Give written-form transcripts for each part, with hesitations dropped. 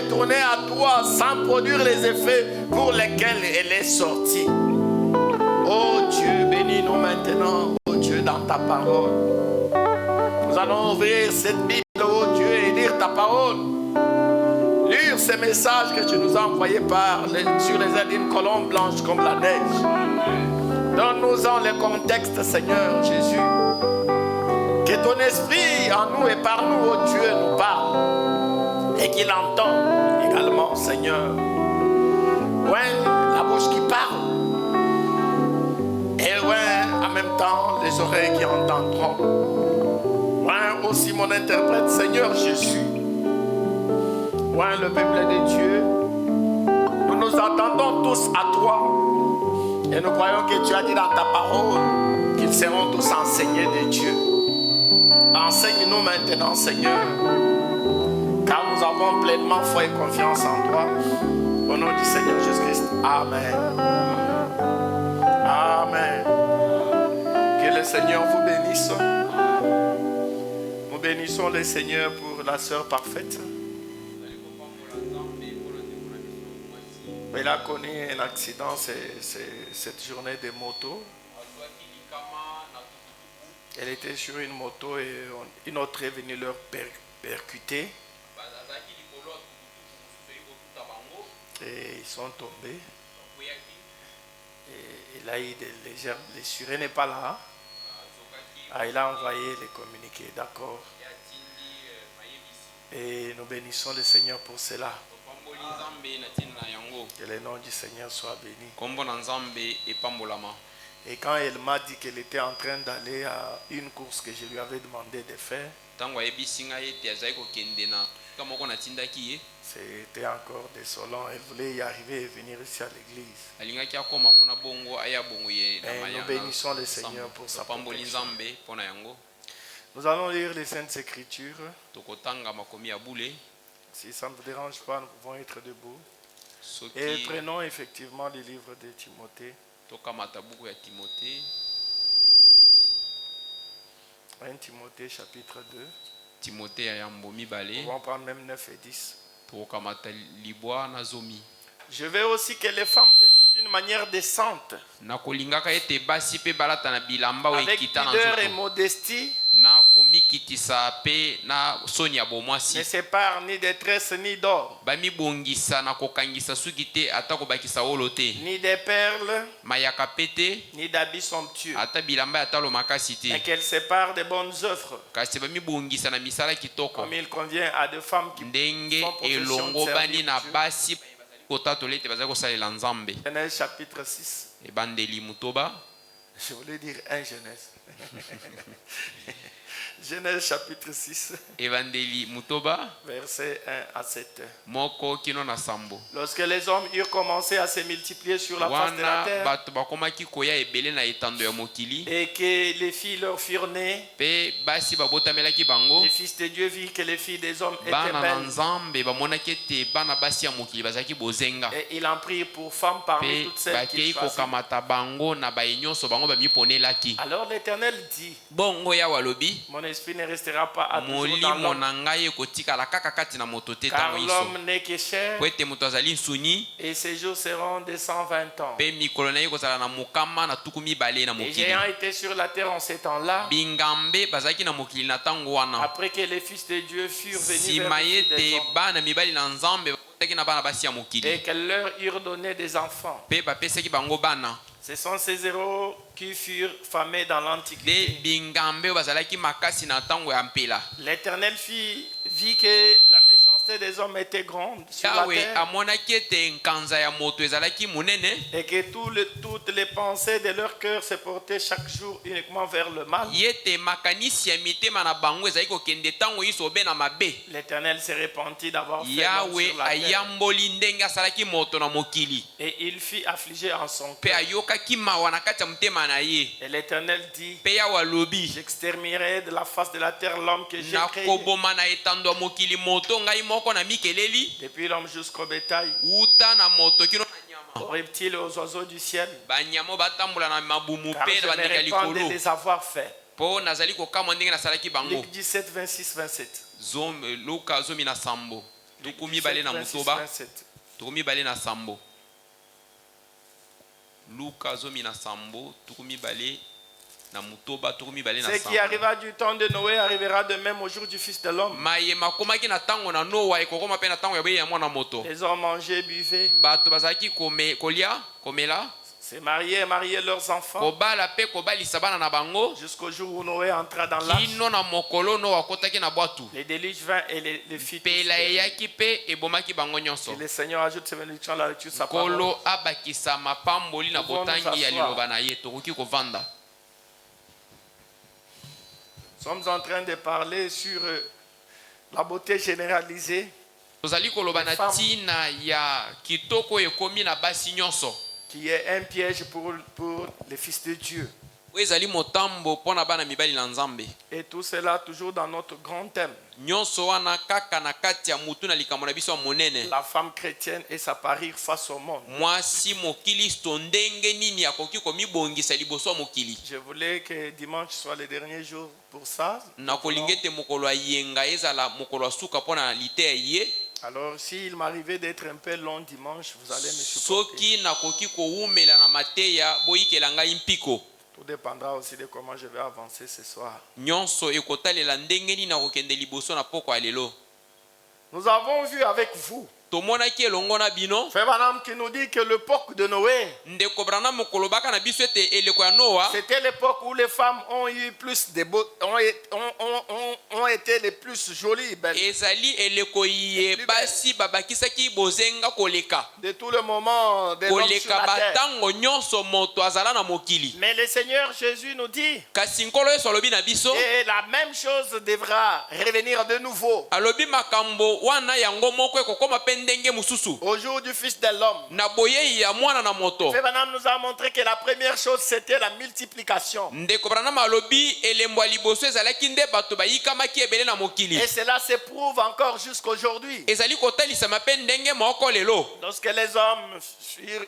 retourner à toi sans produire les effets pour lesquels elle est sortie. Oh Dieu, bénis-nous maintenant, oh Dieu, dans ta parole. Nous allons ouvrir cette Bible, oh Dieu, et lire ta parole. Lire ces messages que tu nous as envoyés sur les îles colombes blanches comme la neige. Donne-nous-en le contexte, Seigneur Jésus. Que ton esprit en nous et par nous, oh Dieu, nous parle. Et qu'il entende également, Seigneur. Ouais, la bouche qui parle. Et ouais, en même temps, les oreilles qui entendront. Ouais, aussi mon interprète, Seigneur Jésus. Ouais, le peuple de Dieu. Nous nous attendons tous à toi. Et nous croyons que tu as dit dans ta parole qu'ils seront tous enseignés de Dieu. Enseigne-nous maintenant, Seigneur. Car nous avons pleinement foi et confiance en toi. Au nom du Seigneur Jésus-Christ. Amen. Amen. Que le Seigneur vous bénisse. Nous bénissons le Seigneur pour la sœur parfaite. Elle a connu un accident cette journée de moto. Elle était sur une moto et une autre est venue leur percuter. Et ils sont tombés. Et il a eu des légères blessures. Elle n'est pas là. Ah, il a envoyé les communiqués, d'accord. Et nous bénissons le Seigneur pour cela. Que le nom du Seigneur soit béni. Et quand elle m'a dit qu'elle était en train d'aller à une course que je lui avais demandé de faire, c'était encore désolant. Elle voulait y arriver et venir ici à l'église. Et nous bénissons le Seigneur pour sa protection. Nous allons lire les Saintes Écritures. Si ça ne vous dérange pas, nous pouvons être debout. Et prenons effectivement le livre de Timothée. 1 Timothée chapitre 2. On va prendre même 9 et 10. Je veux aussi que les femmes vêtues d'une manière décente, avec pudeur et modestie, ne séparent ni de tresses ni d'or, ni de perles, ni d'habits somptueux, et qu'elles séparent des bonnes œuvres, comme il convient à deux femmes qui font profession de servir Dieu. Genèse chapitre 6. Je voulais dire 1 Genèse. Genèse chapitre 6. Versets 1 à 7. Lorsque les hommes eurent commencé à se multiplier sur la face de la terre, et que les filles leur furent nées, les fils de Dieu virent que les filles des hommes étaient belles. Et ils en prirent pour femmes parmi toutes celles qu'ils choisirent. Alors l'Éternel dit: mon esprit ne restera pas à toujours dans l'homme, car l'homme n'est que chair, et ses jours seront de 120 ans. Et ayant été sur la terre en ces temps-là, après que les fils de Dieu furent venus vers les filles des hommes, et qu'elles leur eurent donné des enfants, ce sont ces héros qui furent famés dans l'Antiquité. L'Éternel vit que la méchanceté des hommes était grande sur la terre, et que toutes les pensées de leur cœur se portaient chaque jour uniquement vers le mal. L'Éternel se repentit d'avoir fait l'homme sur la terre, et il fit affliger en son cœur. Et l'Éternel dit: j'exterminerai de la face de la terre l'homme que j'ai créé, depuis l'homme jusqu'au bétail, aux reptiles et aux oiseaux du ciel, car je me répands de les avoir faits. Luc 17, 26, 27. tukumi bale na mutoba 27. tukumi bale na sambo. Luka zomi na sambo tukumi bale na mutoba tukumi bale na sambo. Ce qui arriva du temps de Noé arrivera de même au jour du Fils de l'homme. Maye makomaki na tango na Noa ekokoma pe na tango ya beya mwana moto. Les hommes mangeaient, buvaient, Bato bazaki kolia komela se mariaient et mariaient leurs enfants kobala pe kobalisa bana na bango jusqu'au jour où Noé entra dans l'arche. kino na mokolo Noa akotaki na bwatu. Les déluges vint et les fit tous Pela périr. eyaki pe ebomaki bango nyonso. Et le Seigneur ajoute ses bénédictions à la lecture de sa parole. Kolo abakisa mapamboli na Pouvons nous botangi ya asseoir. liloba na ye tokoki kovanda. Nous sommes en train de parler sur la beauté généralisée Tozali koloba na Femme. tina ya kitoko ekomi na basi nyonso. qui est un piège pour les fils de Dieu. Oyo ezali motambo pona bana mibali na Nzambe. Et tout cela toujours dans notre grand thème. Nyonso wana kaka na kati ya mutu na likambo na biso ya monene. La femme chrétienne et sa parure face au monde. Mwasi mokilisto ndenge nini akoki komibongisa liboso ya mokili. Je voulais que dimanche soit le dernier jour pour ça. Na kolingete mokolo ya yenga ezala mokolo ya suka pona lite ye. Alors s'il m'arrivait d'être un peu long dimanche, vous allez me supporter. Soki nakoki koumela na mateya boyikela ngai mpiko. Tout dépendra aussi de comment je vais avancer ce soir. Nyonso ekotalela ndenge nini nakokende liboso na poko ya lelo. Nous avons vu avec vous Tomonaki elongo na bino. Frère Branham qui nous dit que l'époque de Noé, Ndeko Branham mokolo baka na biso ete eleko ya Noa. c'était l'époque où les femmes ont eu plus de ont été les plus jolies, belles. Ezali eleko ye basi babakisaki bozenga koleka. De tout le moment de l'homme sur Koleka la terre. batango nyonso moto azala na mokili. Mais le Seigneur Jésus nous dit Kasi nkolo Yesu alobi na biso. que la même chose devra revenir de nouveau Alobi makambo wana yango moko ekokoma pe ndenge mususu. au jour du Fils de l'homme. Na boyei ya mwana na moto. Frère Branham nous a montré que la première chose c'était la multiplication. Ndeko Branham alobi elembo ya liboso ezalaki nde bato bayikamaki ebele na mokili. Et cela se prouve encore jusqu'aujourd'hui. Ezali kotalisama pe ndenge moko lelo. Lorsque les hommes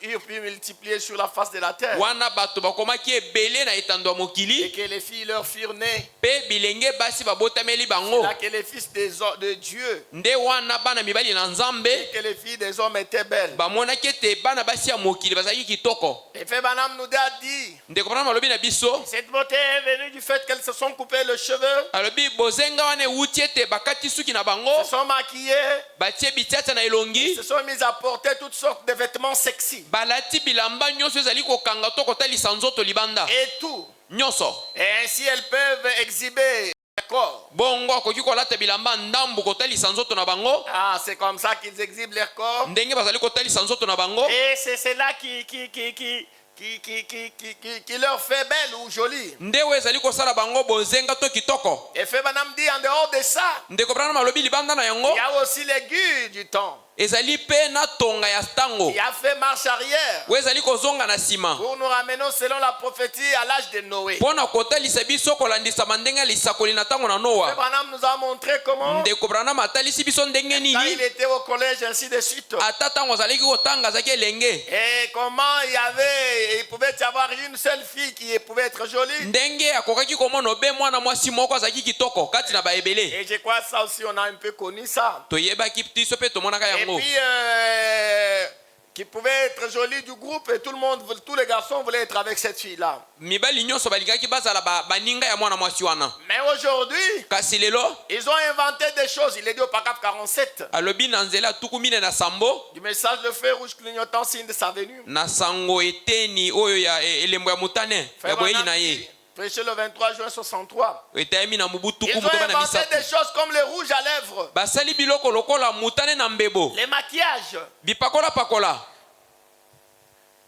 eurent pu multiplier sur la face de la terre Wana bato bakomaki ebele na etando ya et mokili. que les filles leur furent nées, Pe bilenge basi babotameli bango. là que les fils de Dieu Nde wana bana mibali na Nzambe et que les filles des hommes étaient belles. bamonaki ete bana basi ya mokili bazalaki kitoko. Et Frère Branham nous a dit, Ndeko Branham alobi na biso. cette beauté est venue du fait qu'elles se sont coupées les cheveux, Alobi bozenga wana ewuti ete bakati suki na bango. se sont maquillées, Batie bitiata na elongi. se sont mises à porter toutes sortes de vêtements sexy. Balati bilamba nyonso ezali kokanga to kotalisa nzoto libanda. Et tout. Nyonso. Et ainsi elles peuvent exhiber leur corps. Bongo akoki kolata bilamba ndambu kotalisa nzoto na bango. Ah, c'est comme ça qu'ils exhibent leur corps. Ndenge bazali kotalisa nzoto na bango. Et c'est cela qui leur fait belle ou jolie. Ndewe ezali kosala bango bozenga to kitoko. Et Frère Branham dit en dehors de ça, Ndeko Branham alobi libanda na yango. il y a aussi l'aiguille du temps Ezali pe na tonga ya stango. qui a fait marche arrière We ezali kozonga na sima. pour nous ramener selon la prophétie à l'âge de Noé. Pona kotalisa biso kolandisa mandenga lisakoli na tango na Frère Noa. Branham nous a montré comment Ndeko Branham atalisi biso ndenge quand il nini. était au collège ainsi de suite. Ata tango azalaki kotanga azaki elenge. Et comment il pouvait y avoir une seule fille qui pouvait être jolie. Ndenge akokaki komona obe mwana mwasi moko azalaki kitoko kati na baebele. Et je crois que ça aussi on a un peu connu ça. Toyebaki biso pe tomonaka Et yango. puis qui pouvait être jolie du groupe et tout le monde, tous les garçons voulaient être avec cette fille-là. Mibali nyonso balingaki bazala baninga ya mwana mwasi wana. Mais aujourd'hui, Kasi lelo ils ont inventé des choses. Il est dit au paragraphe 47 alobi na nzela tukumine na sambo du message le feu rouge clignotant signe de sa venue. na sango eteni oyo ya elembo ya mutane ya boyei na ye. Prêché le 23 juin 63. Etayemi na mubu Ils tuku ont motoba na inventé misato. des choses comme le rouge à lèvres, Basali biloko lokola mutane na mbebo. les maquillages. Bipakola pakola.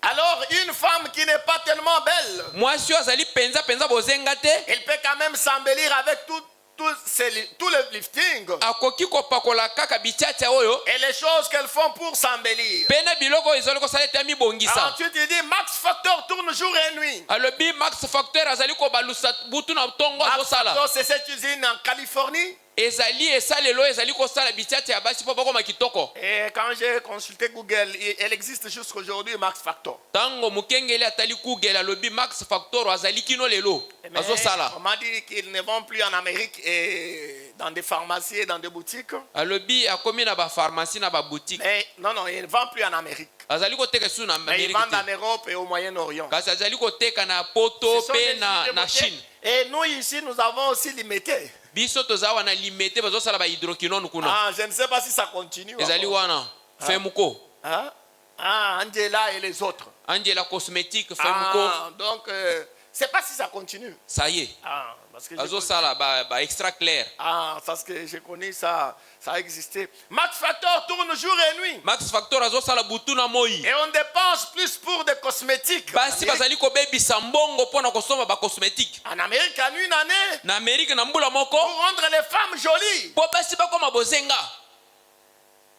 Alors une femme qui n'est pas tellement belle, Mwasi oyo azali penza bozenga te. elle peut quand même s'embellir avec tout le lifting Akoki kopakola kaka bichacha oyo. et les choses qu'elles font pour s'embellir. Pena biloko ezali kosala ete mibongisa. Ensuite il dit Max Factor tourne jour et nuit. Alobi Max Factor azali kobalusa butu na tongo Max azosala. Factor c'est cette usine en Californie. ezali esalelo ezali kosala bitiate ya basi po bakoma kitoko. Et quand j'ai consulté Google, elle existe jusqu'aujourd'hui, Max Factor. Tango mukengeli atali Google alobi Max Factor azali kino lelo azo sala. On m'a dit qu'ils ne vont plus en Amérique et dans des pharmacies et dans des boutiques. Alobi akomi na ba pharmacie na ba boutique. Mais non, ils ne vendent plus en Amérique. Azali koteka su na Mais ils Amérique. vendent en Europe et au Moyen-Orient. Kasi azali koteka na poto Ce sont pe des na huiles de Chine. Et nous ici, nous avons aussi limité. Biso tozawa na limité bazo sala ba hydroquinone kuna. Ah, je ne sais pas si ça continue. Ezali wana Femuko. Hein? Ah, Angela et les autres. Angela Cosmétique Femuko. Ah, donc, c'est pas si ça continue. Ça y est. Ah, parce que Azo sala ba extra clair. ah, parce que j'ai connu ça, ça a existé. Max Factor tourne jour et nuit. Max Factor azo sala butu na moi. Et on dépense plus pour des cosmétiques. Basi bazali ko bebi sambongo pona kosoma ba cosmétique. En Amérique, en une année, Na Amérique na mbula moko. pour rendre les femmes jolies. Po basi bakoma bozenga.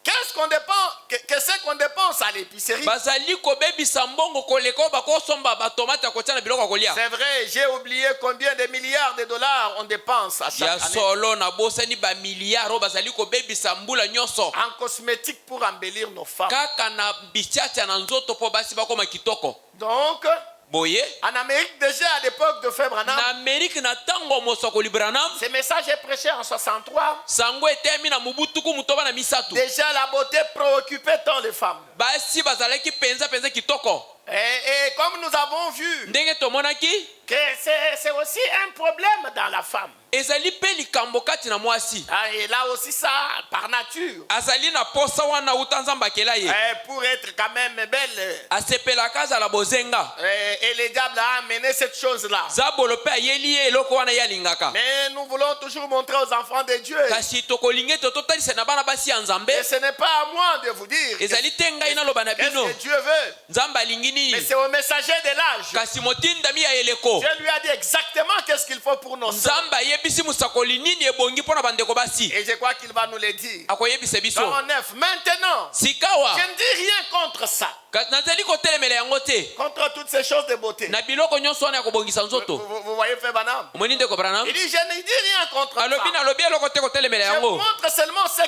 Qu'est-ce qu'on dépense? Qu'est-ce qu'on dépense à l'épicerie? Bazali ko bebi sambongo koleko bako somba ba tomate kotia na biloko kolia. C'est vrai, j'ai oublié combien de milliards de dollars on dépense à chaque Ya année solo na bosani ba milliards bazali ko bebi sambula nyonso. en cosmétique pour embellir nos femmes. Kaka na bichacha na nzoto po basi bakoma kitoko. Donc, Boye. en Amérique déjà à l'époque de Frère Branham, Na Amérique na tango mosoko libranam. ce message est prêché en 63. Sango etemi na mubutuku mutoba na misatu. Déjà la beauté préoccupait tant les femmes. Basi bazalaki penza kitoko. Et comme nous avons vu Ndenge tomonaki que c'est aussi un problème dans la femme. ezali pe likambo kati na mwasi. Ah, et là aussi ça, par nature. Azali na posa wana utanzamba kela ye. Pour être quand même belle. Asepelaka azala bozenga. Et le diable a amené cette chose-là. Zabolo pe ayeli ye eloko wana yalingaka. Mais nous voulons toujours montrer aux enfants de Dieu. Kasi tokolinge tototalisa na bana basi ya Nzambe. Et ce n'est pas à moi de vous dire Ezali te ngai naloba na qu'est-ce bino. que Dieu veut. Nzambe alingi Mais nini? c'est au messager de l'âge. Kasi motindami ya eleko. Dieu lui a dit exactement qu'est-ce qu'il faut pour nos sœurs. Nzambe ayebisi musakoli nini ebongi mpona bandeko basi. Et je crois qu'il va nous le dire. Akoyebisa biso. Dans 9. Maintenant, Sikawa. je ne dis rien contre ça. Nazali kotelemela yango te. Contre toutes ces choses de beauté. Na biloko nyonso wana ya kobongisa nzoto. Vous voyez Frère Branham? Omoni ndeko Branham? Il dit je ne dis rien contre ça. Alobi na lobi eloko te kotelemela Je yango. montre seulement ce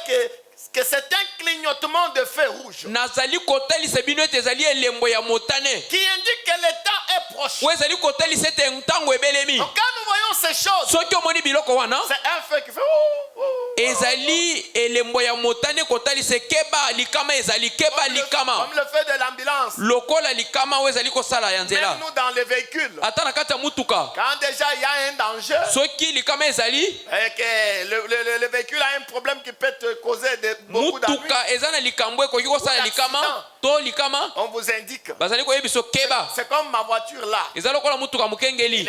que c'est un clignotement de feu rouge Nazali kotalisa bino ete ezali elembo ya motane. qui indique que le temps est proche. Oyo ezali kotalisa ete ntango ebelemi. Donc quand nous voyons ces choses, Soki omoni biloko wana c'est un feu qui fait ouh, ouh, ouh. ezali elembo ya motane kotalisa keba likama ezali keba likama. Comme le feu de l'ambulance. Lokola likama oyo ezali kosala ya nzela. Même nous dans les véhicules. Ata na kati ya mutuka. Quand déjà il y a un danger Soki likama ezali et que le véhicule a un problème qui peut te causer beaucoup d'ennuis, mutuka eza na likambo ekoki kosala likama to likama on vous indique. bazali koyebiso keba. C'est comme ma voiture là. Eza lokola mutuka mokengeli.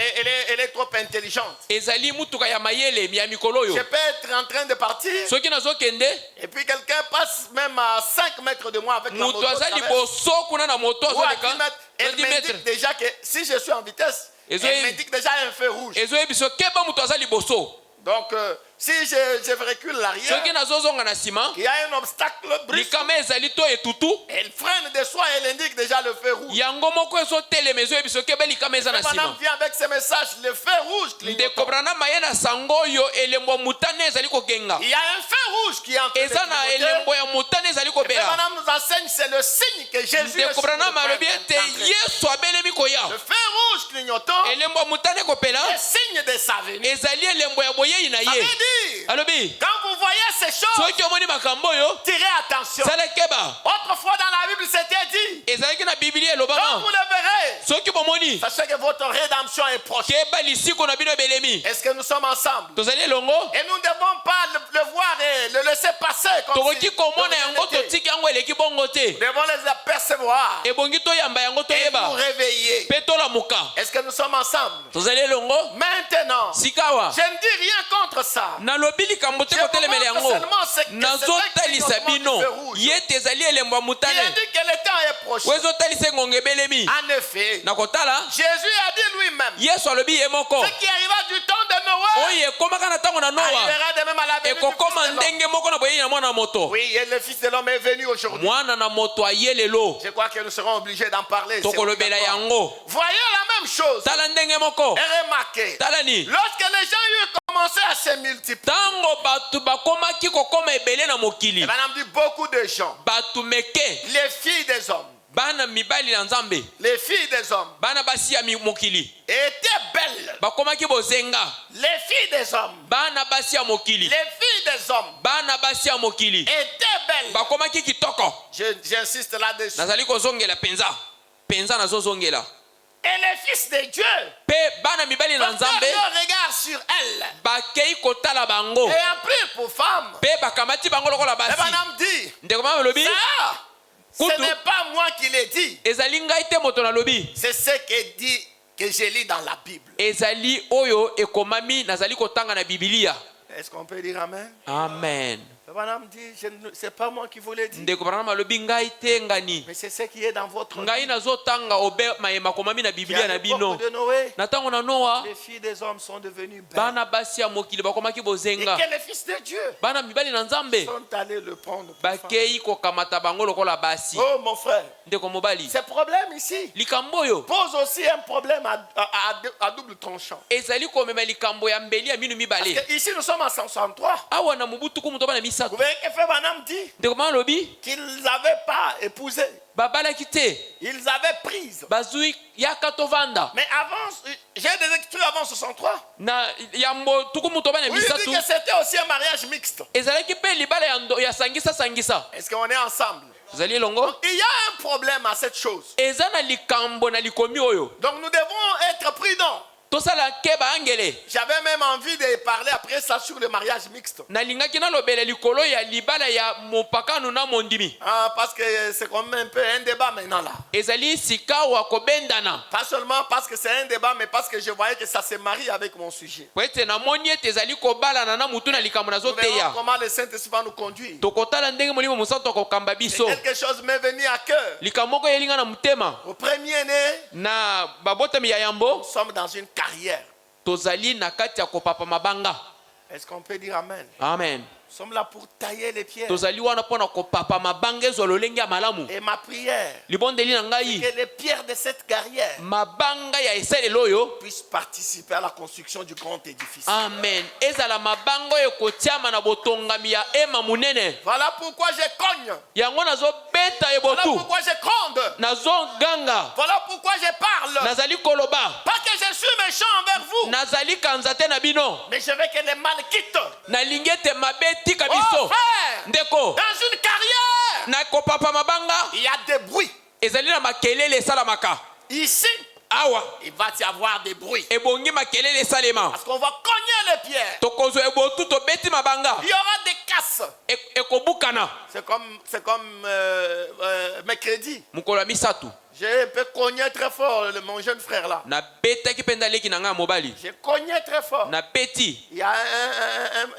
Elle est trop intelligente. Ezali mutuka ya mayele ya mikolo Je oyo. peux être en train de partir Soki nazokende et puis quelqu'un passe même à 5 mètres de moi avec la moto. mutu aza traverse. liboso kuna na moto Ou à 10 azoleka mètres. Elle 10 mètres. m'indique déjà que si je suis en vitesse, Et elle m'indique déjà un feu rouge. ezoyebiso keba mutu aza liboso. Donc si je recule l'arrière, Soki nazozonga na nsima il y a un obstacle brusque. likama ezali to etutu Elle freine de soi, elle indique déjà le feu rouge. yango moko ezotelema ezoyebiso keba likama eza na Madame nsima. vient avec ce message, le feu rouge clignotant. Ndeko Branham aye na sango oyo elembo mutane ezali kogenga. Il y a un feu rouge qui est en train de Eza na clignoter. elembo ya mutane ezali Et kobela. Madame nous enseigne, c'est le signe que Jésus est Ndeko sur le Branham point alobi ete d'entrer. Yesu abelemi koya. Le feu rouge clignotant Elembo ya mutane kopela est signe de sa venue. ezali elembo ya boyei na Ça veut ye. dire, Alobi quand vous voyez ces choses, soki omoni makambo oyo tirez attention. sala keba. Autrefois dans la Bible, c'était dit, Ezalaki na Biblia quand elobama vous le verrez, soki bomoni sachez que votre rédemption est proche. keba lisiko na bino ebelemi. Est-ce que nous sommes ensemble? Tozali elongo Et nous ne devons pas le voir et le laisser passer comme tokoki si komona de rien yango n'était. totiki yango eleki bongo te. Nous devons les apercevoir Ebongi toyamba yango et nous toyeba réveiller. mpe tolamuka. Est-ce que nous sommes ensemble? Tozali elongo Maintenant, sikawa je ne dis rien contre ça. nalobi likambo te Je vous kotelemela montre yango seulement ce que nazotalisa c'est un bino clignotement du feu rouge. ye ete ezali elembo ya Il mutane indique que le temps est proche. oyo ezotalisa engongo ebelemi. En effet, na kotala Jésus a dit lui-même, yesu alobi ye moko ce qui arriva du temps de Noé oyo ekomaka na ntango na noa arrivera de même à la venue du Fils ekokoma de l'homme. ndenge moko na boyei na mwana moto. Oui, et le Fils de l'homme est venu aujourd'hui. Mwana na moto aye lelo Je crois que nous serons obligés d'en parler. C'est tokolobela obligatoire. yango. Voyez la même chose Tala ndenge moko et remarquez, tala ni lorsque les gens eurent commencé à se multiplier, tango batu bakomaki kokoma ebele na mokili, et dit beaucoup de gens, batu meke, les filles des hommes, bana mibali na nzambe, les filles des hommes bana basi ya mokili, étaient belles. bakomaki bozenga, Les filles des hommes, bana basi ya mokili, les filles des hommes bana basi ya mokili, étaient belles. bakomaki kitoko. J'insiste là-dessus. Nazali kozongela penza nazozongela. Et les fils de Dieu, Pe bana mibali na portèrent nzambe leur regard sur elles bakei kotala bango, et en prirent pour femme. pe bakamati bango lokola Et basi. Branham dit, Ndeko mama lobi, ça, ce Kutu. n'est pas moi qui l'ai dit, ezali ngai te moto na lobi, c'est ce que dit, que je lis dans la Bible. ezali oyo ekomami nazali kotanga na Biblia. Est-ce qu'on peut dire amen? Amen. Branham dit, c'est pas moi qui vous l'ai dit, Ndeko Branham alobi ngai te ngani, mais c'est ce qui est dans votre ngai Bible. nazotanga obe mayema komami na Qui Biblia à na l'époque bino. de Noé, Na tango na Noa, les filles des hommes sont devenues belles. bana basi ya mokili bakomaki Et bozenga, que les fils de Dieu bana mibali na nzambe sont allés le prendre pour femme. bakei kokamata bango lokola basi. Oh mon frère, Ndeko mobali, ce problème ici likambo oyo pose aussi un problème à double tranchant. ezali komema likambo ya mbeli ya minu Parce mibale. que ici nous sommes en 163. Awa na mubutu kumu toba na Vous misato. voyez que Frère Branham dit Ndeko mama lobi, qu'ils n'avaient pas épousé, babalaki te, ils avaient prise. bazui yaka tovanda. Mais avant, j'ai des écritures avant 63. Na yambo tukumu toba na Oui, il dit misato. que c'était aussi un mariage mixte. Ezalaki pe libala ya sangisa sangisa. Est-ce qu'on est ensemble? Ezali elongo. Il y a un problème à cette chose. Eza na likambo na likomi oyo. Donc nous devons être prudents. Tosala keba angele. J'avais même envie de parler après ça sur le mariage mixte. Nalingaki na lobela likolo ya libala ya mopakano na mondimi. Ah, parce que c'est comme un peu un débat maintenant là. Ezali sika wa kobendana. Pas seulement parce que c'est un débat, mais parce que je voyais que ça se marie avec mon sujet. Kwete na moni ete ezali kobalana na mutu na likambo na Nous verrons zoteya. comment le Saint-Esprit va nous conduire. Tokotala ndenge molimo musanto kokamba Et biso. quelque chose m'est venu à cœur. Likambo moko elinga na mutema. Au premier-né, Na babotami ya yambo nous sommes dans une carrière. tozali na kati ya kopapa mabanga. Est-ce qu'on peut dire amen? Amen. Nous sommes là pour tailler les pierres. Tozali wana pona kopapa mabanga ezwa lolenge ya malamu. Et ma prière, Libondeli na ngai, que les pierres de cette carrière mabanga ya esalelo oyo, puissent participer à la construction du grand édifice. amen, ezala mabanga oyo kotiama na botongami ya ema munene. Voilà pourquoi je cogne. Yango nazobeta Voilà ebotu, pourquoi je gronde. nazoganga, Voilà pourquoi je parle. nazali koloba, Pas que je suis méchant envers vous, nazali kanza te na bino, mais je veux que les mal quittent. nalingi ete mabe tika Oh biso. frère, Ndeko, dans une carrière, na kopapa mabanga, il y a des bruits. ezali na makelele esalamaka. Ici, Awa, il va y avoir des bruits. ebongi makelele esalema. Parce qu'on va cogner les pierres. Tokozwa ebotu tobeti mabanga. Il y aura des casses. Ekobukana. C'est comme mercredi. Mukolo ya misato. J'ai un peu cogné très fort mon jeune frère là. Na betaki penda leki na nga mobali. J'ai cogné très fort. Na beti. Il y a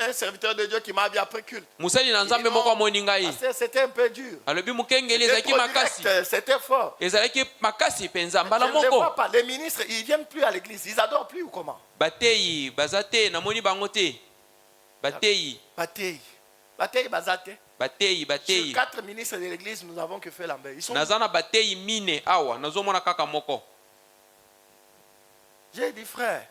un serviteur de Dieu qui m'a vu après culte. Musali na nzambe moko amoni ngai. C'était un peu dur. Alobi mukengeli C'était ezalaki trop makasi. direct, c'était fort. Ezalaki makasi penza Je mbala ne les vois moko. pas. Les ministres, ils ne viennent plus à l'église. Ils adorent plus ou comment? Bateyi, bazate, namoni bango te. Bateyi, Batei. Batei, bazate. bateyi, Sur bateyi. 4 ministres de l'église, nous avons que faire Lambert. Ils sont... Nazana bateyi mine awa, nazomona kaka moko. J'ai dit, frère,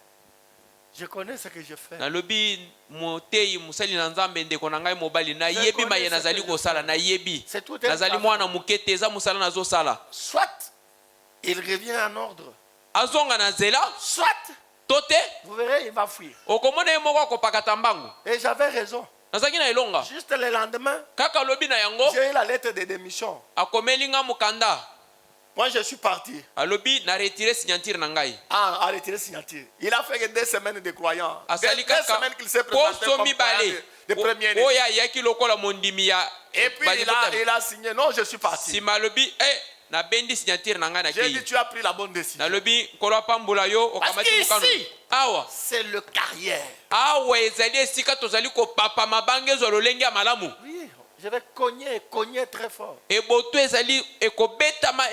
je connais ce que je fais. Nalobi moteyi musali na nzambe ndeko na ngai mobali na yebi maye nazali kosala na yebi. C'est tout un Nazali travail. mwana mukete eza musala nazo sala. Soit il revient en ordre, Azonga na zela, soit, tote, vous verrez, il va fuir. okomona ye moko akopakata mbangu. Et j'avais raison. Nazaki na elonga. Juste le lendemain, Kaka lobi na yango, j'ai eu la lettre de démission. akomeli nga mukanda. Moi, je suis parti. Alobi na retire signature na ngai. Ah, à retirer signature. Il a fait que 2 semaines de croyants. Asali 2 kaka semaines qu'il s'est présenté comme poso mibale. de premier-né. Oya yaki lokola mondimi ya. Et puis il a signé. Non, je suis parti. Si malobi na bendi signature na ngai na J'ai dit, kei. tu as pris la bonne décision. Nalobi kolo pambula yo Parce okamati mukano. qu'ici, Awa. c'est le carrière. Awa ezali esika tozali ko papa mabange zo lolenge ya malamu. Oui, je vais cogner très fort. Eboto ezali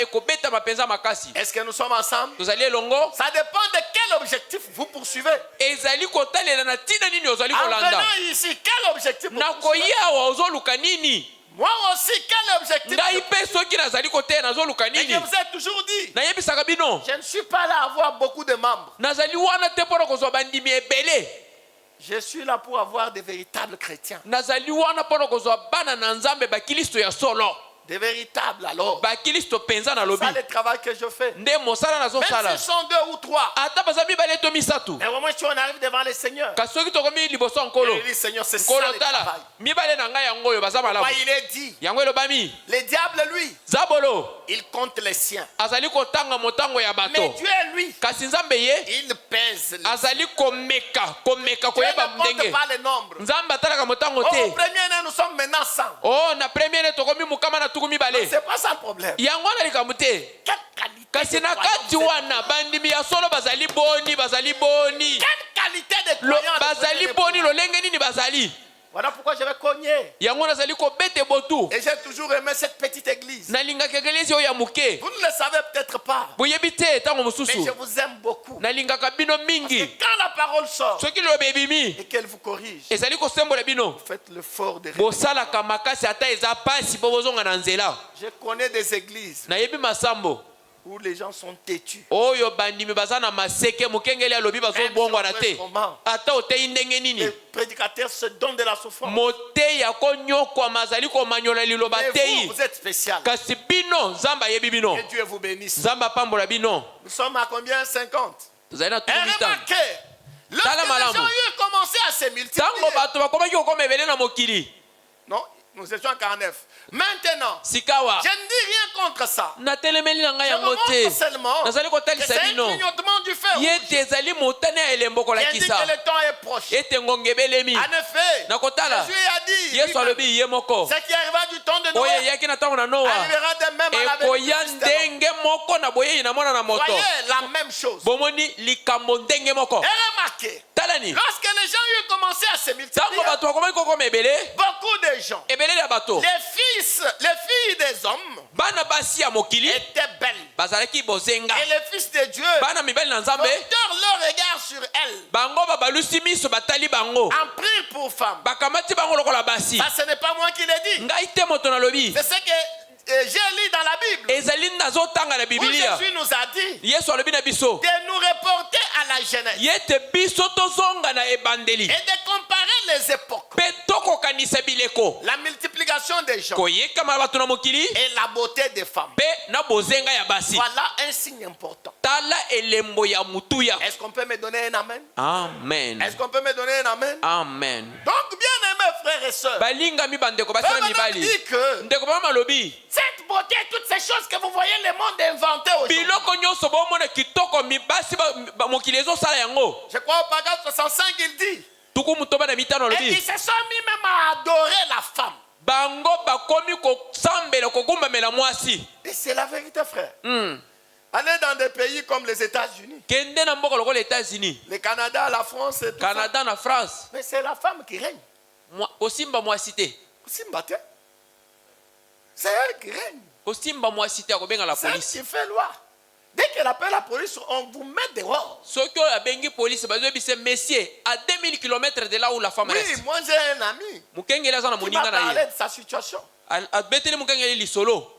ekobetama penza makasi. Est-ce que nous sommes ensemble? Tozali elongo. Ça dépend de quel objectif vous poursuivez. Ezali kotalela na tina nini ozali En kolanda. venant ici, quel objectif vous Na poursuivez? koyawa ozoluka nini? Moi aussi, quel objectif? Ngai pe soki nazali koteya nazoluka Et nini? je vous ai toujours dit, Nayebisaka bino. je ne suis pas là à avoir beaucoup de membres. Nazali wana te mpona kozwa bandimi ebele. Je suis là pour avoir des véritables chrétiens. nazali wana mpona kozwa bana na nzambe bakilisto ya solo Des véritables alors. bakilisto penza na C'est lobi ça le travail que je fais. nde mosala Même nazosala s'ils sont 2 ou 3. ata baza mibale to misatu Mais au moins si on arrive devant le Seigneur. kasi soki tokomi liboso ya Et nkolo il dit Seigneur, c'est ça nkolo le tala travail. mibale na ngai yango oyo baza malamu Pourquoi il est dit, yango elobami le diable lui, zabolo il compte les siens. azali kotanga motango ya Mais bato Dieu lui, kasi nzambe ye il pèse. azali komeka Dieu koyeba ne compte ndenge pas le nombre. nzambe atalaka motango Au te premier-né, nous sommes maintenant 100. o na premiere tokomi mokama na tuku mibale C'est pas ça le problème. yango na likambo te Quelle qualité kasi de na croyance kati vous êtes? wana bandimi ya solo bazali boni Quelle qualité de croyance bazali vous êtes? boni lolenge nini bazali Voilà pourquoi je vais cogner. yango nazali kobete botu Et j'ai toujours aimé cette petite église. nalingaka eglise oyo ya moke Vous ne le savez peut-être pas. boyebi te ntango Mais mosusu je vous aime beaucoup. nalingaka bino Et mingi quand la parole sort soki loba ebimi et qu'elle vous corrige, ezali kosembola bino faites l'effort de bosalaka makasi ata eza pasi mpo bozonga na nzela Je connais des églises nayebi masambo où les gens sont têtus. oyo bandimi baza na maseke mokengeli alobi bazobongwana te ata oteyi ndenge Les nini prédicateurs se donnent de la souffrance. moteyi akonyokwama azali komanyola liloba Mais teyi vous êtes spécial. kasi bino nzambe ayebi bino Que Dieu vous bénisse. nzambe apambola bino Nous sommes à combien? 50. tozali na Et tuku mitano remarquez, lorsque Tala les malamu. gens eurent commencé à se multiplier, ntango bato bakomaki kokoma ebele na mokili non, nous étions à 49. Maintenant, sikawa je ne dis rien contre ça. natelemeli na ngai Je yango montre te seulement nazali que kotalisa c'est un bino clignotement du feu ye rouge te ezali motane ya elembo qui indique kolakisa que le temps est proche. ete ngonga ebelemi En effet, nakotala Jésus a dit, yesu alobi ye moko ce qui arriva du temps de oyo Noé eyaki na ntango na noa arrivera de même à la venue ekoya du Christ de l'homme. ndenge moko na boyei na mwana na moto Voyez la même chose. bomoni likambo ndenge moko Et remarquez, talani lorsque les gens eurent commencé à se multiplier, ntango bato bakomaki kokoma ebele beaucoup de gens, ebele ya bato les filles des hommes bana basi ya mokili étaient belles. bazalaki bozenga Et les fils de Dieu bana mibali na nzambe portèrent leur regard sur elles, bango babalusi miso batali bango en prirent pour femmes. bakamati bango lokola basi Ça, ce n'est pas moi qui l'ai dit. ngai te moto nalobi C'est ce que j'ai lu dans la Bible. ezali nazotanga na Où bibilia Jésus nous a dit yesu alobi na biso de nous reporter à la jeunesse ye te biso tozonga na ebandeli et de comparer les époques. mpe tokokanisa bileko La multiplication des gens koyekama na bato na mokili et la beauté des femmes. mpe na bozenga ya basi Voilà un signe important. tala elembo ya mutuya Est-ce qu'on peut me donner un amen? amen Est-ce qu'on peut me donner un amen? amen Donc, bien aimés frères et sœurs, balingami bandeko basi na Bible mibali dit que ndeko bama malobi cette beauté, toutes ces choses que vous voyez le monde inventer aujourd'hui. biloko nyonso bomona kitoko mibasi mokili ezosala yango Je crois au paragraphe 65, il dit. tuku motoba na mitano Et alobi ils se sont mis même à adorer la femme. bango bakomi kosambela kogumbamela mwasi Et c'est la vérité, frère. Allez dans des pays comme les États-Unis, kende na mboka lokola États-Unis le Canada, la France et tout ça. Canada na France Mais c'est la femme qui règne. kosimba mwasi te Simbaté. C'est elle qui règne. kosimba mwasi te akobenga la C'est elle police qui fait loi. Dès qu'elle appelle la police, on vous met dehors. soki oyo abengi police bazobise monsieur à 2000 km de là où la femme Oui, reste moi j'ai un ami mokengeli aza na qui m'a moninga na parlé ye de sa situation. abeteli mokengeli lisolo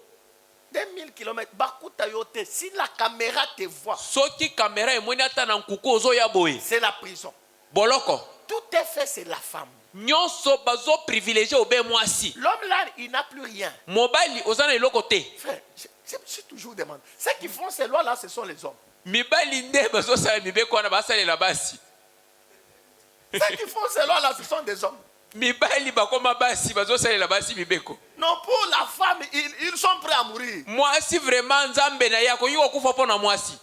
2000 km. Bakuta yote. Si la caméra te voit, soki kamera emoni ata na nkuku ozoya boye c'est la prison. boloko Tout est fait, c'est la femme. nyonso bazoprivilégie obe mwasi L'homme là, il n'a plus rien. mobali oza na eloko te Frère, je me suis toujours demandé. Ceux qui font ces lois-là, ce sont les hommes. mibali nde bazosala mibeko wana basalela basi Ceux qui font ces lois-là, ce sont des hommes. mibali bakoma basi bazosalela basi mibeko Non, pour la femme, ils sont prêts à mourir. mwasi vraiment nzambe na ye akoki kokufa mpo na mwasi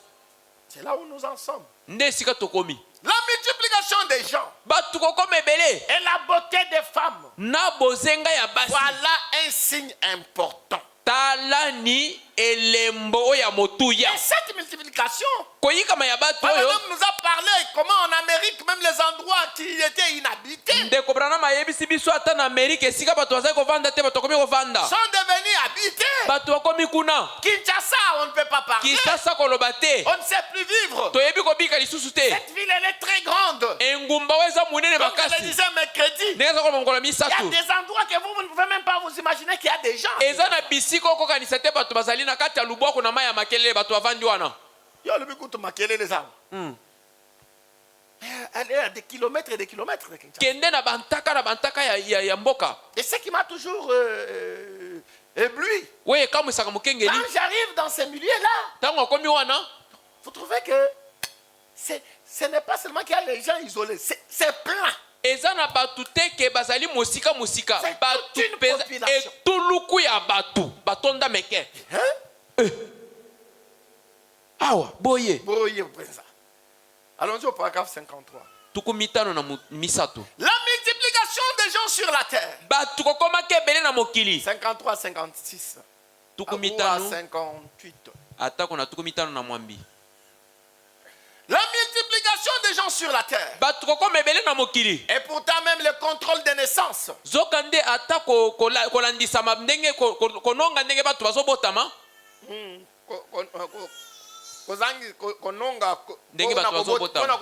C'est là où nous en sommes. nde esika tokomi La multiplication des gens bato kokoma ebele et la beauté des femmes. na bozenga ya basi Voilà un signe important. tala ni elembo oyo ya motuya Et cette multiplication, koyikama ya bato Madame oyo nous a parlé comment en Amérique, même les endroits qui étaient inhabités, ndeko branama ayebisi biso ata na amerika esika bato bazali kovanda te bato bakomi kovanda sont devenus habités. bato bakomi kuna Kinshasa, on ne peut pas parler. kisasa koloba te On ne sait plus vivre. toyebi kobika lisusu te Cette ville, elle est très grande. engumba oyo eza monene Comme je le makasi disais mercredi, ndenge eza koloma mokolo il y a misatu des endroits que vous ne pouvez même pas vous imaginer qu'il y a des gens. eza na bisika okokanisa te bato bazali na kati ya lubwaku na mai ya makelele bato bavandi wana Yo, le bikutu makele les âmes. aller à des kilomètres et des kilomètres de Kinshasa. kende na bantaka ya mboka. Et ce qui m'a toujours ébloui, Weye kamwisaka mokengeli. quand j'arrive dans ces milieux-là, Tango akomi wana, vous trouvez que ce n'est pas seulement qu'il y a les gens isolés, c'est plein. eza na batu te ke bazali mosika. C'est Batu toute une peza population. etuluku ya batu. Batonda meke. Hein? Awa, boye. Boye, président. Allons-y au paragraphe 53. Tuku mitano na misato. La multiplication des gens sur la terre. Batu kokoma kebele na mokili. 53 à 56. Tuku Ou à mitano. 58. Atako na tuku mitano na mwambi. La multiplication des gens sur la terre. Batu kokoma ebele na mokili. Et pourtant même le contrôle des naissances. Zokande atako kolandisa ndenge kononga ndenge batu bazobotama. Ndenge batu bazobotama.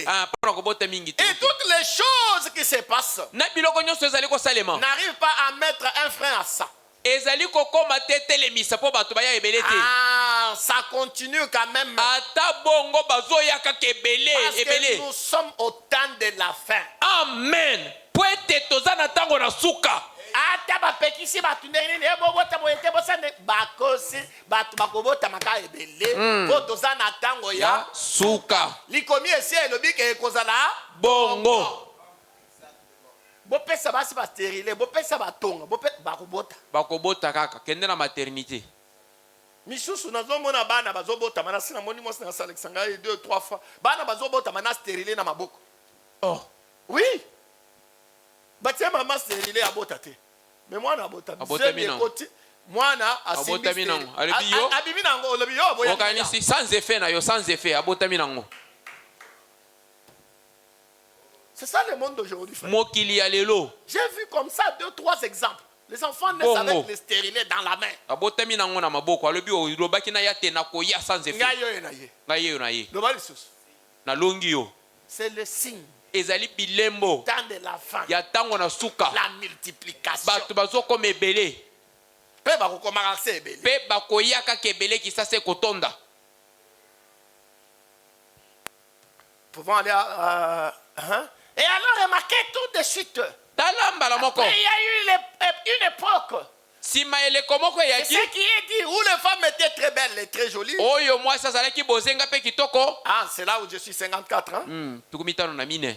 Ah, pona kobota mingi te. Et toutes les choses qui se passent Na biloko nyonso ezali kosalema. n'arrivent pas à mettre un frein à ça. Ezali kokoma te telemisa po batu baya ebele te. Ah, ça continue quand même. Ata bongo bazoyaka kebele Parce que ebele. nous sommes au temps de la fin. Amen. Po ete toza na tango na suka. Ata bapekisi batu ndenge nini ebobota boyete bosane bakosi batu bakobota maka ebele po toza na tango ya Ya suka. likomi esi elobi ke ekozala Bongo. bopesa basi basterile bopesa batonga bakobota Bakobota kaka kende na maternité. misusu nazomona bana bazobotama na sina moni mwasi nasalekisa ngai 2-3 fois bana bazobotama na sterile na maboko. Oh. Oui, batie mama sterile abota te mais mwana abota Abotami nango. mwana asimbi Abotami nango. sterile. Alobi yo? Abimi nango olobi yo boya Okanisi sans effet na yo sans effet abotami nango. c'est ça le monde d'aujourd'hui, frère. Mokili ya lelo. J'ai vu comme ça 2-3 exemples. Les enfants naissent Bongo. avec les stérilés dans la main. Abotami nango na maboko. Alobi olobaki na ya te na koya sans effet. Ngayo ye na ye. Ngai yo na ye. Loba lisusu. Na longi yo. C'est le signe Ezali bilembo temps de la fin. ya tango na suka. La multiplication. Batu bazokoma ebele. Pe bakokomaka se ebele. Pe bakoyaka kebele kisase kotonda. Pouvons aller à... Et alors remarquez tout de suite. Talamba la moko. Après, il y a eu une époque. Sima eleko moko C'est eyaki. ce qui est dit où les femmes étaient très belles et très jolies. Oyo mwasi azalaki bozenga pe kitoko. Ah, c'est là où je suis 54 ans. Tuku mitano na mine.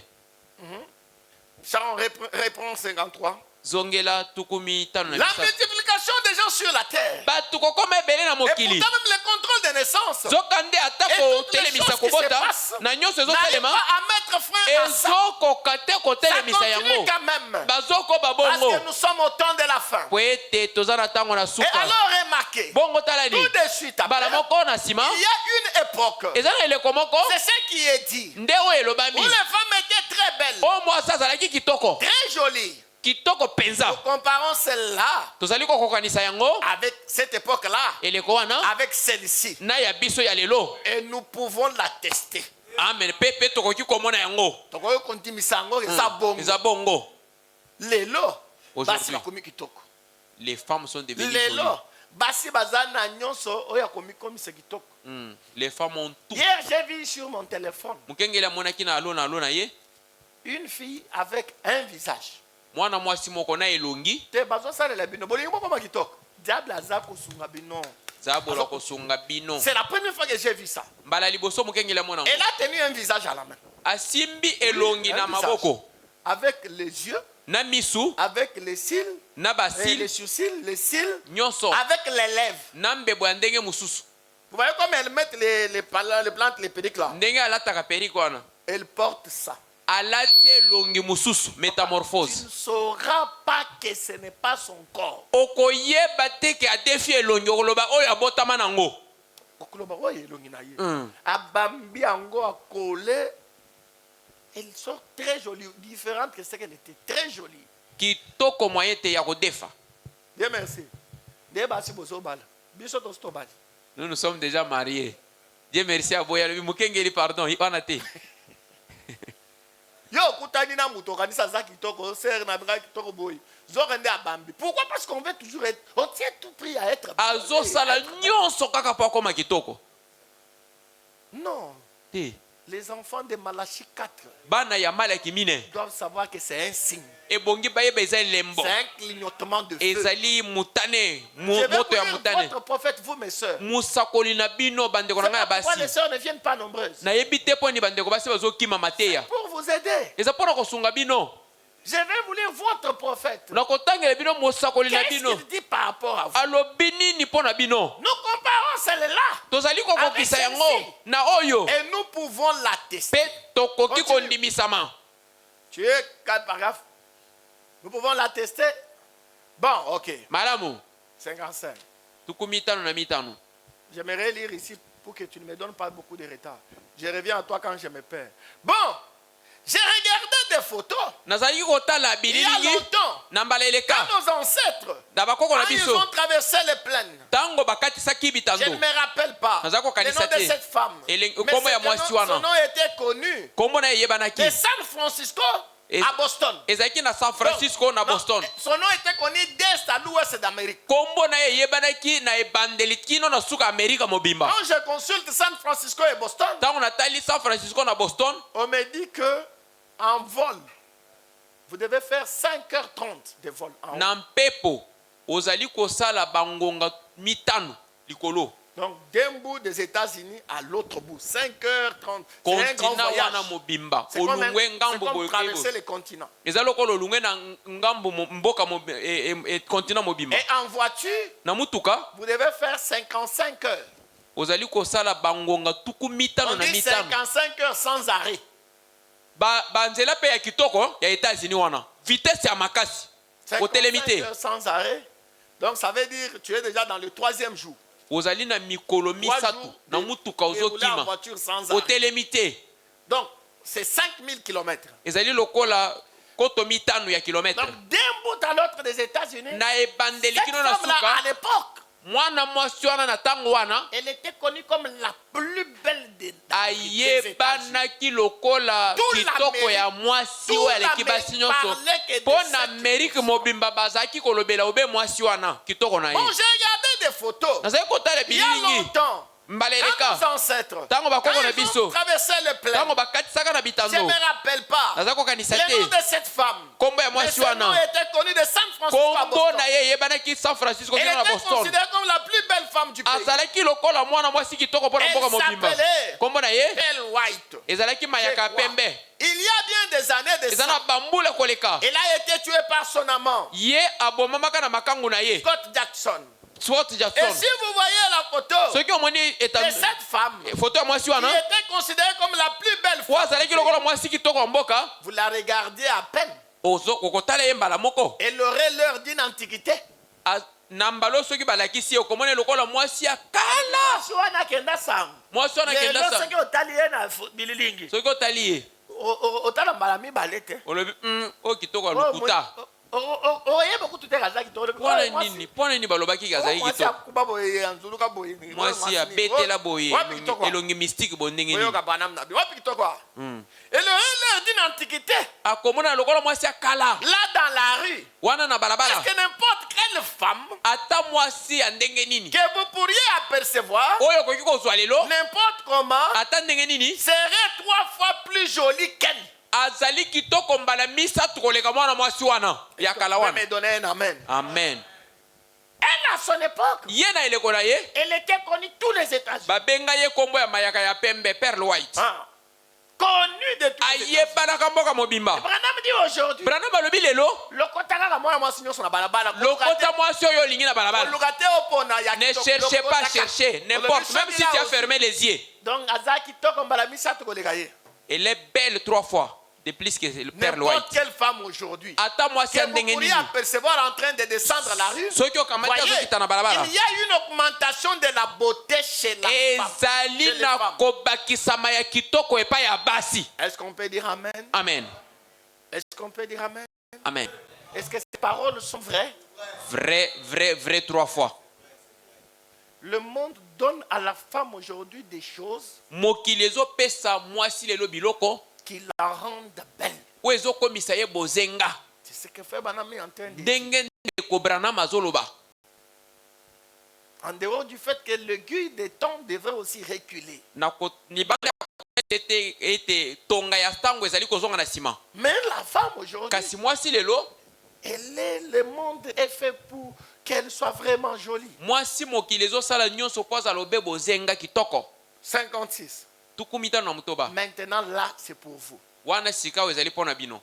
Sharon reprend 53. Zongela tuku mitano na La misatu. multiplication des gens sur la terre. Batu kokoma ebele na Et pourtant mokili. même le contrôle des naissances Zokande et atako toutes les telemisa choses qui se kobota. passent Na nyonso n'arrivent ezotelema. pas à mettre frein à ça. Ezokoka te Ça kotelemisa continue yango. quand même. Bazoko Parce babongo. que nous sommes au temps de la fin. Po ete toza na tango na Et suka. alors remarquez, Bongo talani. tout de suite après, Bala moko na sima. il y a une époque. Eza na eleko moko. C'est ce qui est dit. Nde oyo elobami. Où les femmes étaient très belles, O mwasi azalaki kitoko. très jolies. Kitoko penza. Nous comparons celle-là Tozali kokokanisa yango. avec cette époque-là, Eleko wana. avec celle-ci. Na ya biso ya lelo. Et nous pouvons la tester. Amen. Pepe tokoki komona yango. Tokoki kondimisa yango eza bongo. Eza bongo. Lelo, Aujourd'hui. basi bakomi kitoko. Les femmes sont devenues Lelo, jolies. basi baza na nyonso oyo akomi komisa kitoko. Les femmes ont tout. Hier, j'ai vu sur mon téléphone Mukengela monaki na alona ye. une fille avec un visage. Mwana mwasi moko na elongi. Te bazosalela bino bolingi mokoma kitoko. Diable aza kosunga bino. Zabola kosunga bino. C'est la première fois que j'ai vu ça. Mbala liboso mukengela mwana. Elle a tenu un visage à la main. Asimbi elongi Un na visage. maboko. Avec les yeux, Na misu. avec les cils, Na et les basil. sourcils, les cils, Nyonso. avec les lèvres. Na mbebo ya ndenge mususu. Vous voyez comme elles mettent les plantes, les pédicles là. Ndenge alataka periko wana. Elles portent ça. Alati elongi mususu. Tu Métamorphose. ne sauras pas que ce n'est pas son corps. Okoyeba te ke adefi elongi okoloba oyo abotama nango. Okuloba, oye, elongi na ye. Abambi yango akole. Elles sont très jolies, différentes que ce qu'elles étaient. Très jolies. Kitoko moyen te ya kodefa. Dieu merci. Dieu basi bozo bala. Biso to sto bali. Nous sommes déjà mariés. Dieu merci à Boya. Mukengeli pardon. Wana te. Yo kutani na muto kanisa za kitoko, ser na bra kitoko boy. Zorende abambi. Pourquoi? Parce qu'on veut toujours être, on tient tout prix à être. Azo sala nyonso kaka pa koma kitoko. Non. Te. Les enfants de Malachie 4 bana ya Malaki mine doivent savoir que c'est un signe. ebongi bayeba ezali lembo C'est un clignotement de feu. ezali mutane Je vais moto ya vous dire, mutane votre prophète, vous mes sœurs. musakoli na bino bandeko na C'est ngai ya pas pourquoi les basi sœurs ne viennent pas nombreuses. nayebi te mpo ni bandeko basi bazokima mateya Pour vous aider. eza mpona kosunga bino Je vais vous lire votre prophète. nakotangela bino mosakoli na Qu'est-ce bino qu'il dit par rapport à vous? alobi nini mpo na bino Nous comparons celle-là tozali kokokisa avec yango celle-ci. na oyo et nous pouvons l'attester. mpe tokoki Continue. kondimisama Tu es 4 paragraphes. Nous pouvons l'attester. Bon, ok. malamu 55. tukumi mitano na mitano J'aimerais lire ici pour que tu ne me donnes pas beaucoup de retard. Je reviens à toi quand je me perds. Bon, j'ai regardé des photos nazalaki kotala il y a bililingi longtemps. na mbala eleka Quand nos ancêtres, na bakoko na quand ils biso ont traversé les plaines, ntango bakatisaki je bitando ne me rappelle pas Naza le nom kokanisa de te. cette femme. Ele- Mais kombo ya mwasi wana. son nom était connu. kombo na ye eyebanaki De San Francisco Et- à Boston. ezalaki na San Francisco na Non, Boston son nom était connu d'est à l'ouest d'Amérique. kombo na ye eyebanaki na ebandeli kino na suka amerika mobimba Quand je consulte San Francisco et Boston, ntango natali San Francisco na Boston on me dit que en vol, vous devez faire 5h30 de vol. En na mpepo ozali kosala bangonga mitano likolo Donc d'un bout des États-Unis à l'autre bout, 5h30. C'est un grand kontina voyage. wana mobimba C'est comme, olungwe c'est ngambo comme boye traverser les continents. eza lokola olungwe na ngambo mboka kontina mobimba Et en voiture, na mutuka vous devez faire 55 heures. ozali kosala bangonga tuku mitano On na dit mitano 55 heures sans arrêt. banzela mpe ya kitoko ya États-Unis wana vitesse ya makasi 55 otelemi te heures sans arrêt. Donc ça veut dire que tu es déjà dans le 3e jour. ozali na mikolo 3 misato jours na de mutuka rouler en ozokima voiture sans arrêt. otelemi te Donc c'est 5000 km. ezali lokola koto mitano ya kilometre Donc d'un bout à l'autre des États-Unis, na ebandeli cette kino na femme-là, suka à l'époque, mwana mwasi wana na ntango wana elle était connue comme la plus belle des États-Unis. ayebanaki lokola Toute kitoko l'Amérique- ya mwasi toute oyo aleki l'Amérique basi nyonso parlait que de mpo na cette amerike mobimba bazalaki kolobela obe mwasi wana kitoko na ye Bon, j'ai regardé des photos. nazali kotala Il y a bililingi longtemps, mbala quand eleka nos ancêtres, Ntango bakoko quand na ils biso. ont traversé le plaine, ntango bakatisaka na je ne bitando me rappelle pas naza kokanisa le nom te de cette femme. kombo ya Mais mwasi son nom wana était connu de San Francisco à kombo Boston. na ye eyebanaki San Francisco Elle kino na était Boston considérée comme la plus belle femme du pays. azalaki lokola mwana mwasi kitoko mpo na mboka Elle mobimba s'appelait kombo na ye Pearl White. ezalaki mayaka ya Je crois. pembe Il y a bien des années de eza na ça, bambula koleka elle a été tuée par son amant, ye abomamaka na makangu na ye Scott Jackson. Swart Et Jackson si vous voyez la photo soki omoni de cette femme, foto ya mwasi qui wana était considérée comme la plus belle po femme, azalaki lokola mwasi kitoko ya mboka vous la regardez à peine. okotala ye mbala moko Elle aurait l'heure d'une antiquité. na mbala soki balakisi ye okomona lokola mwasi ya kala Mwasi wana akenda sango. mwasi wana Lelo akenda sa soki otali ye na bililingi, soki otali ye otala mbala mibale te. olobi oyo kitoko ya lokuta oyeba kutu te kazalaki kitoko. mpona nini balobaki azali Mwasi kitoko akuba boye anzuluka boye. mwasi abetela boye Wapi kitoko? elongi mystique bondenge nini Oyoka banam na bi. Wapi kitoko? Elle aurait l'heure d'une antiquité. akomona lokola mwasi ya kala Là dans la rue, wana na balabala est-ce que n'importe quelle femme ata mwasi ya ndenge nini que vous pourriez apercevoir, oyo okoki kozwa lelo n'importe comment, ata ndenge nini serait 3 fois plus jolie qu'elle? azali kitoko mbala misato koleka mwana mwasi wana ya kala Vous wana me donner un amen. amen Elle, à son époque, ye na eleko na ye elle était connue tous les États-Unis. babenga ye kombo ya mayaka ya pembe Pearl White Ah. Connue de tous les États-Unis. ayebanaka mboka mobimba Branham dit aujourd'hui, brana balobi lelo lokota kaka mwana mwasi nyonso na balabala. lokota mwasi oyo olingi na balabala Oluka te opona ya ne kitoko, cherchez lokota pas kaka. chercher n'importe Olobi même si soki tu là as fermé les yeux Donc aza kitoko mbala misato koleka ye. elle est belle 3 fois de plus que le Pearl White N'importe quelle femme aujourd'hui ata mwasi ya que vous ndenge pourriez nini apercevoir en train de descendre la rue. soki okamati Voyez, azokita na balabala il y a une augmentation de la beauté chez la femme. Chez ezali les na femmes. kobakisama ya kitoko epai ya basi Est-ce qu'on peut dire amen? amen Est-ce qu'on peut dire amen? amen Est-ce que ces paroles sont vraies? vrai 3 fois Le monde donne à la femme aujourd'hui des choses mokili ezopesa mwasi lelo biloko qui la rendent belle. oyo ezokomisa ye bozenga C'est ce que fait Banami en train de dire. ndenge ndeko Branham azoloba En dehors du fait que l'aiguille des temps devrait aussi reculer. libanda ete ete tonga ya stango ezali kozonga na sima. Mais la femme aujourd'hui, Kasi mwasi lelo, le monde est fait pour qu'elle soit vraiment jolie. mwasi mokili ezosala nyonso po azala obe bozenga kitoko. 56. Tukumita na mutoba. Maintenant là, c'est pour vous. Wana sika ezali pona bino.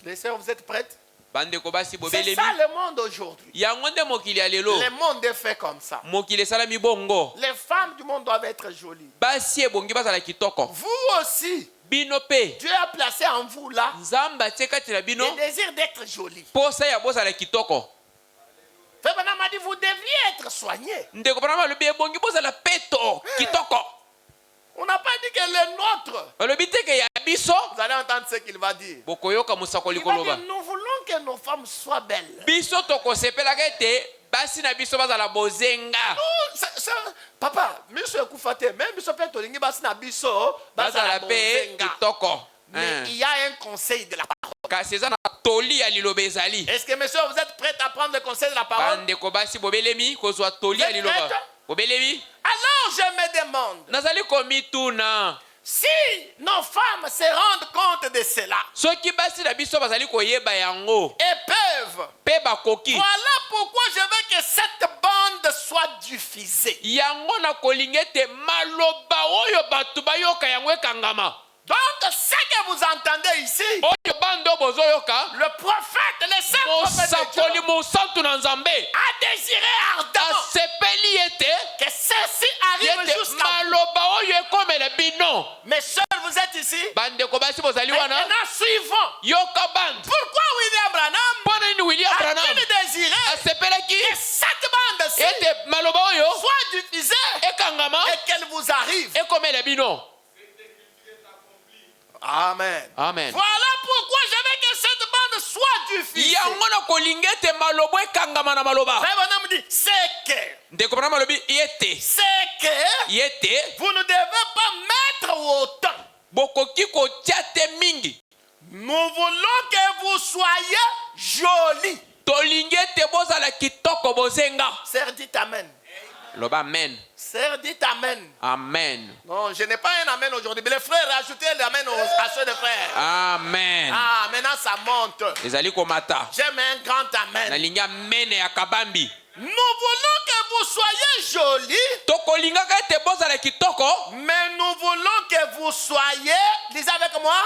Les sœurs, vous êtes prêtes? Bandeko basi C'est bobelemi. ça le monde aujourd'hui. Yango nde mokili ya lelo. Le monde est fait comme ça. Mokili esalami bongo. Les femmes du monde doivent être jolies. Basi ebongi bazala kitoko. Vous aussi, Bino pe. Dieu a placé en vous là Nzamba atie kati na bino. le désir d'être jolie. Posa ya bozala kitoko. Frère Branham m'a dit, vous deviez être soigné. Ndeko Branham alobi ebongi bozala peto kitoko. On n'a pas dit que le nôtre. Alobi te ke ya biso. Vous allez entendre ce qu'il va dire. Bokoyoka musakoli Il va koloba. dire, nous voulons que nos femmes soient belles. Biso tokosepelaka ete basi na biso bazala bozenga. Papa, miso ekufate, même biso pe tolingi basi na biso Bazala pe kitoko. Mais il y a un conseil de la parole. Kasi eza na toli ya liloba ezali. Est-ce que messieurs vous êtes prêts à prendre le conseil de la parole? Bandeko basi bobelemi kozwa toli ya liloba. Bobelemi. Alors je me demande Nazali komituna. si nos femmes se rendent compte de cela Soki basi na biso bazali koyeba yango. et peuvent. Pe bakoki. Voilà pourquoi je veux que cette bande soit diffusée. Yango na kolinga ete maloba oyo batu bayoka yango ekangama. Donc ce que vous entendez ici, Oyo bando bozoyoka. le prophète, le saint prophète de Mosakoli Dieu mosantu na Nzambe. a désiré ardemment Asepeli ete. que ceci arrive Yete jusqu'à vous. maloba oyo ekomela bino. Mais seuls vous êtes ici. Bandeko basi bozali wana. Maintenant suivons. Yoka band. Pourquoi William Branham Pona ni William Branham. a-t-il désiré Asepelaki que cette bande-ci ete maloba oyo soit diffusée ekangama et qu'elle vous arrive? ekomela bino. Amen. Amen. Voilà pourquoi je veux que cette bande soit diffusée. Yango na kolinga ete maloba ekangama na maloba. Frère Branham dit, c'est que Ndeko Branham alobi yete. vous ne devez pas mettre autant. Bokoki kotia te mingi. Nous voulons que vous soyez jolis. Tolingi ete bozala kitoko bozenga. Sœur, dites Amen. Loba amen. Sœur, dites Amen. Amen. Non, je n'ai pas un Amen aujourd'hui. Mais les frères, rajoutez l'Amen à ceux des frères. Amen. Ah, maintenant ça monte. Ezali komata. J'aime un grand Amen. Nalingi amen ya kabambi. Nous voulons que vous soyez jolis. Tokolinga ete bozala kitoko. Mais nous voulons que vous soyez, lisez avec moi.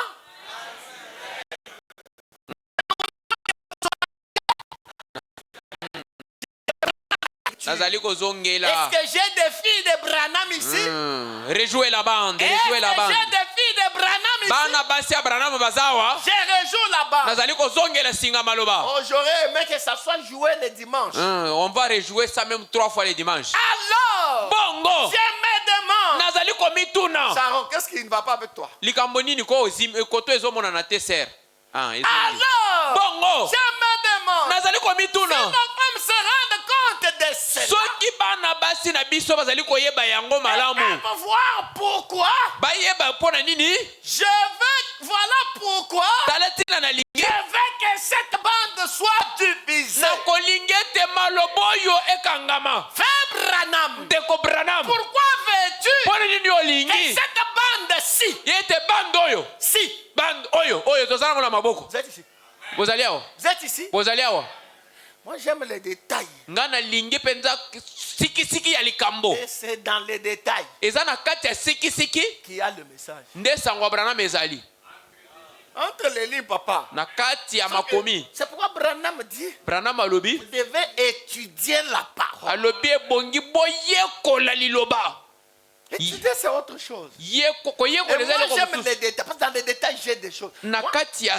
Nazali kozongela. Est-ce que j'ai des filles de Branham ici? Rejouez la bande. Est-ce Rejouez la que bande. j'ai des filles de Branham ici? Bana basi ya Branham bazawa. Je rejoue la bande. Nazali kozongela singa maloba. Oh, j'aurais aimé que ça soit joué le dimanche. On va rejouer ça même 3 fois le dimanche. Alors, Bongo. je me demande. Nazali komituna. Sharon, qu'est-ce qui ne va pas avec toi? Likambo nini ko ozim koto ezomona na te ser. Ah, ezomona. Alors, Bongo. je me demande. Nazali Si komituna. nos femmes se rendent compte de cela, Soki bana basi na biso bazali koyeba yango malamu. elles vont voir pourquoi. Bayeba pona nini? Je veux, voilà pourquoi. Talatina na Je lingi. veux que cette bande soit diffusée. Na kolinga te maloboyo ekangama. Frère Branham, Ndeko Branham. pourquoi veux-tu Pona nini que olingi? cette bande-ci, Yete bando oyo. si, Band oyo tozala ngo na maboko. vous êtes ici, Bozali awa. vous êtes ici, Bozali awa. moi j'aime les détails. Nga na lingi penza siki ya likambo. Et c'est dans les détails Eza na kati ya siki qu'il y a le message. nde sango Branham ezali. Entre les lignes, papa. Na kati ya makomi. C'est pourquoi Branham dit, Branham alobi. vous devez étudier la parole. Alobi ebongi boyekola liloba. Étudier, c'est autre chose. Yeko Et moi, ezali j'aime ko les détails. Parce que dans les détails, j'ai des choses. na Moi, kati ya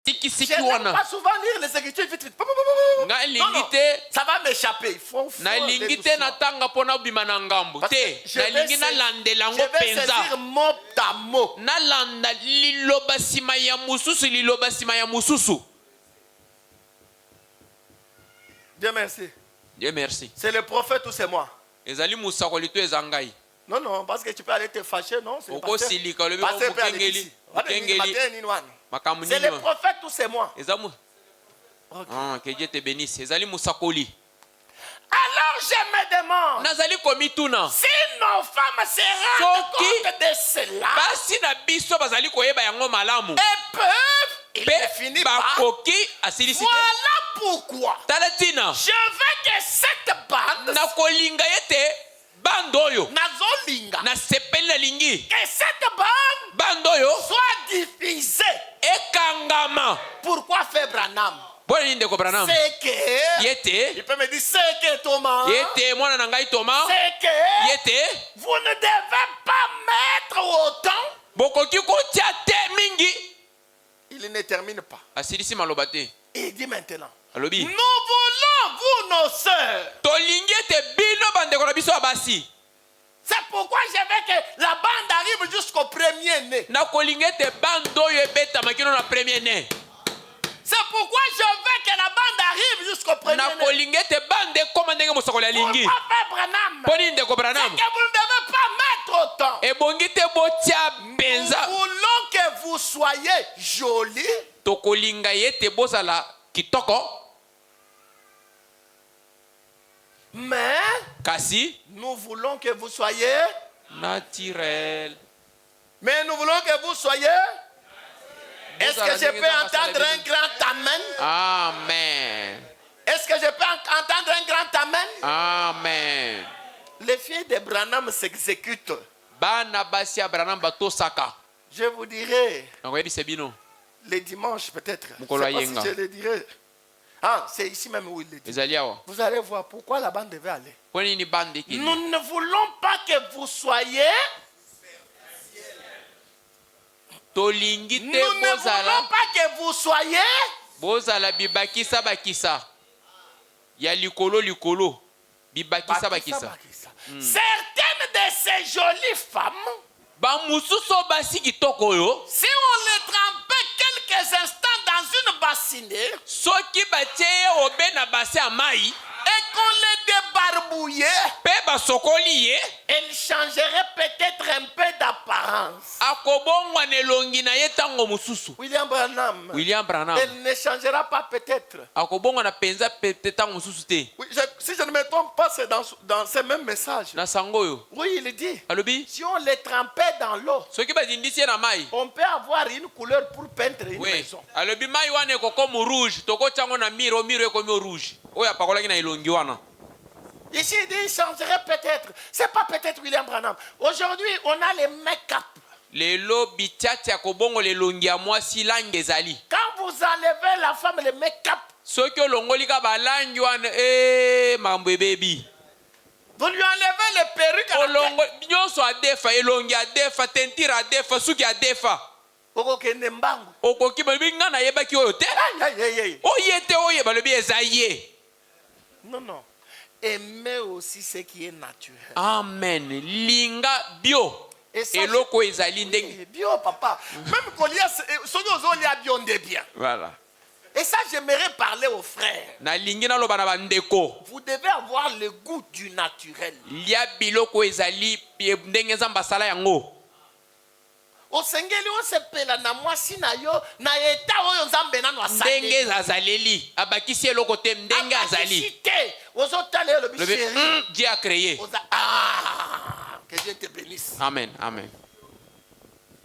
je siki n'aime wana. pas souvent lire les écritures vite, vite. Nga Non, non, lingi te ça va m'échapper. Il faut na aller lingi te doucement. na tanga pona bima na ngambo Parce te. que je Na vais lingi na landela je ngo vais penza. saisir mot à mot. Na landa liloba sima ya mususu liloba sima ya mususu. Dieu merci. Dieu merci. C'est le prophète ou c'est moi? Ezali musakoli to ezangai. Non, non, parce que tu peux aller te fâcher, non? C'est Oko silika lobi pasteur peut aller mukengeli. ici. Mukengeli. Makamu C'est nini. le prophète ou c'est moi? Ezamu. Ok. Ah, que Dieu te bénisse. Ezali musakoli. Alors je me demande. demande nazali komituna si nos femmes se rendent Soki- compte de cela basi na biso bazali koyeba yango malamu et peuvent, il ne mpe finit pas. bakoki asilisi te Voilà pourquoi tala ntina je veux que cette bande, nakolinga ete bande oyo Nazolinga, nasepeli nalingi que cette bande bande oyo soit diffusée. ekangama Pourquoi faire Branham? mpona nini ndeko branam C'est que, ye te il peut me dire, c'est que Thomas, ye te mwana na ngai toma c'est que ye te vous ne devez pas mettre autant. bokoki kotia te mingi Il ne termine pas. asilisi maloba te Il dit maintenant, alobi nous voulons, vous nos sœurs. tolingi ete bino bandeko na biso ya basi C'est pourquoi je veux que la bande arrive jusqu'au premier né. nakolingi ete bande oyo ebetama kino na premier ne C'est pourquoi je veux que la bande arrive jusqu'au premier né. nakolingi ete bande ekoma ndenge mosakoli alingi Pourquoi faire Branham? mpo nini ndeko C'est branam que vous ne devez pas mettre autant. ebongi te botia Nous mpenza voulons que vous soyez jolis, tokolinga ye ete bozala kitoko mais kasi nous voulons que vous soyez, naturel mais nous voulons que vous soyez. Est-ce que je peux entendre un grand amen? amen Est-ce que je peux entendre un grand amen? amen Les filles de Branham s'exécutent. bana basi ya branam batosaka Je vous dirai nakoyebisa bino les dimanches peut-être. Je ne sais Mukolo pas Yenga. si je le dirai. Ah, c'est ici même où il le dit. ezali awa Vous allez voir pourquoi la bande devait aller. mpo nini bande ekende Nous ne voulons pas que vous soyez. tolingi Nous te ne voulons bozala pas que vous soyez. bozala bibakisa bakisa ya likolo likolo bibakisa bakisa Certaines de ces jolies femmes, bamosusu oyo basi kitoko oyo si on les trempait quelques instants dans une bassinée soki batie ye obe na base ya mai et qu'on les débarbouillait, mpe basokoli ye elles changeraient peut-être un peu d'apparence. akobongwana elongi na ye ntango mosusu William Branham, william branham elle ne changera pas peut-être. akobongwana mpenza pete ntango mosusu te Oui, si je ne me trompe pas, c'est dans ce même message. na sango oyo Oui, il dit, alobi si on les trempait dans l'eau, soki bazindisi ye na mai on peut avoir une couleur pour peindre une we maison. alobi mai wana ekokomi rouge tokotia yango na mire omire ekomi o rouge oyo apakolaki na elongi wana Ici, il dit, il changerait peut-être. C'est pas peut-être William Branham. Aujourd'hui, on a les make-up. lelo bitiati ya kobongola elongi ya mwasi langi ezali Quand vous enlevez la femme, le make-up, soki olongoli ka balangi wana makambo ebebi vous lui enlevez les perruques à la tête. olongo nyonso adefa elongi adefa tentire adefa suki adefa Okokende mbangu. okoki balobi nga nayebaki oyo te Aïe, aïe, aïe, aïe. oye te oye balobi eza ye Non, non. Aimez aussi ce qui est naturel. amen linga bio Et ça, eloko ezali ndenge Eh, bio, papa. Même qu'on y a, ceux qui ont bien de bien. voilà Et ça, j'aimerais parler aux frères. nalingi naloba na bandeko Vous devez avoir le goût du naturel. lia biloko ezali ndenge nzambe asala yango osengeli osepela na mwasi na yo na eta oyo nzambe nano ndenge azaleli abakisi eloko te ndenge azali te ozotala yo lobi Lobi, chéri Dieu a créé que Dieu te bénisse. amen amen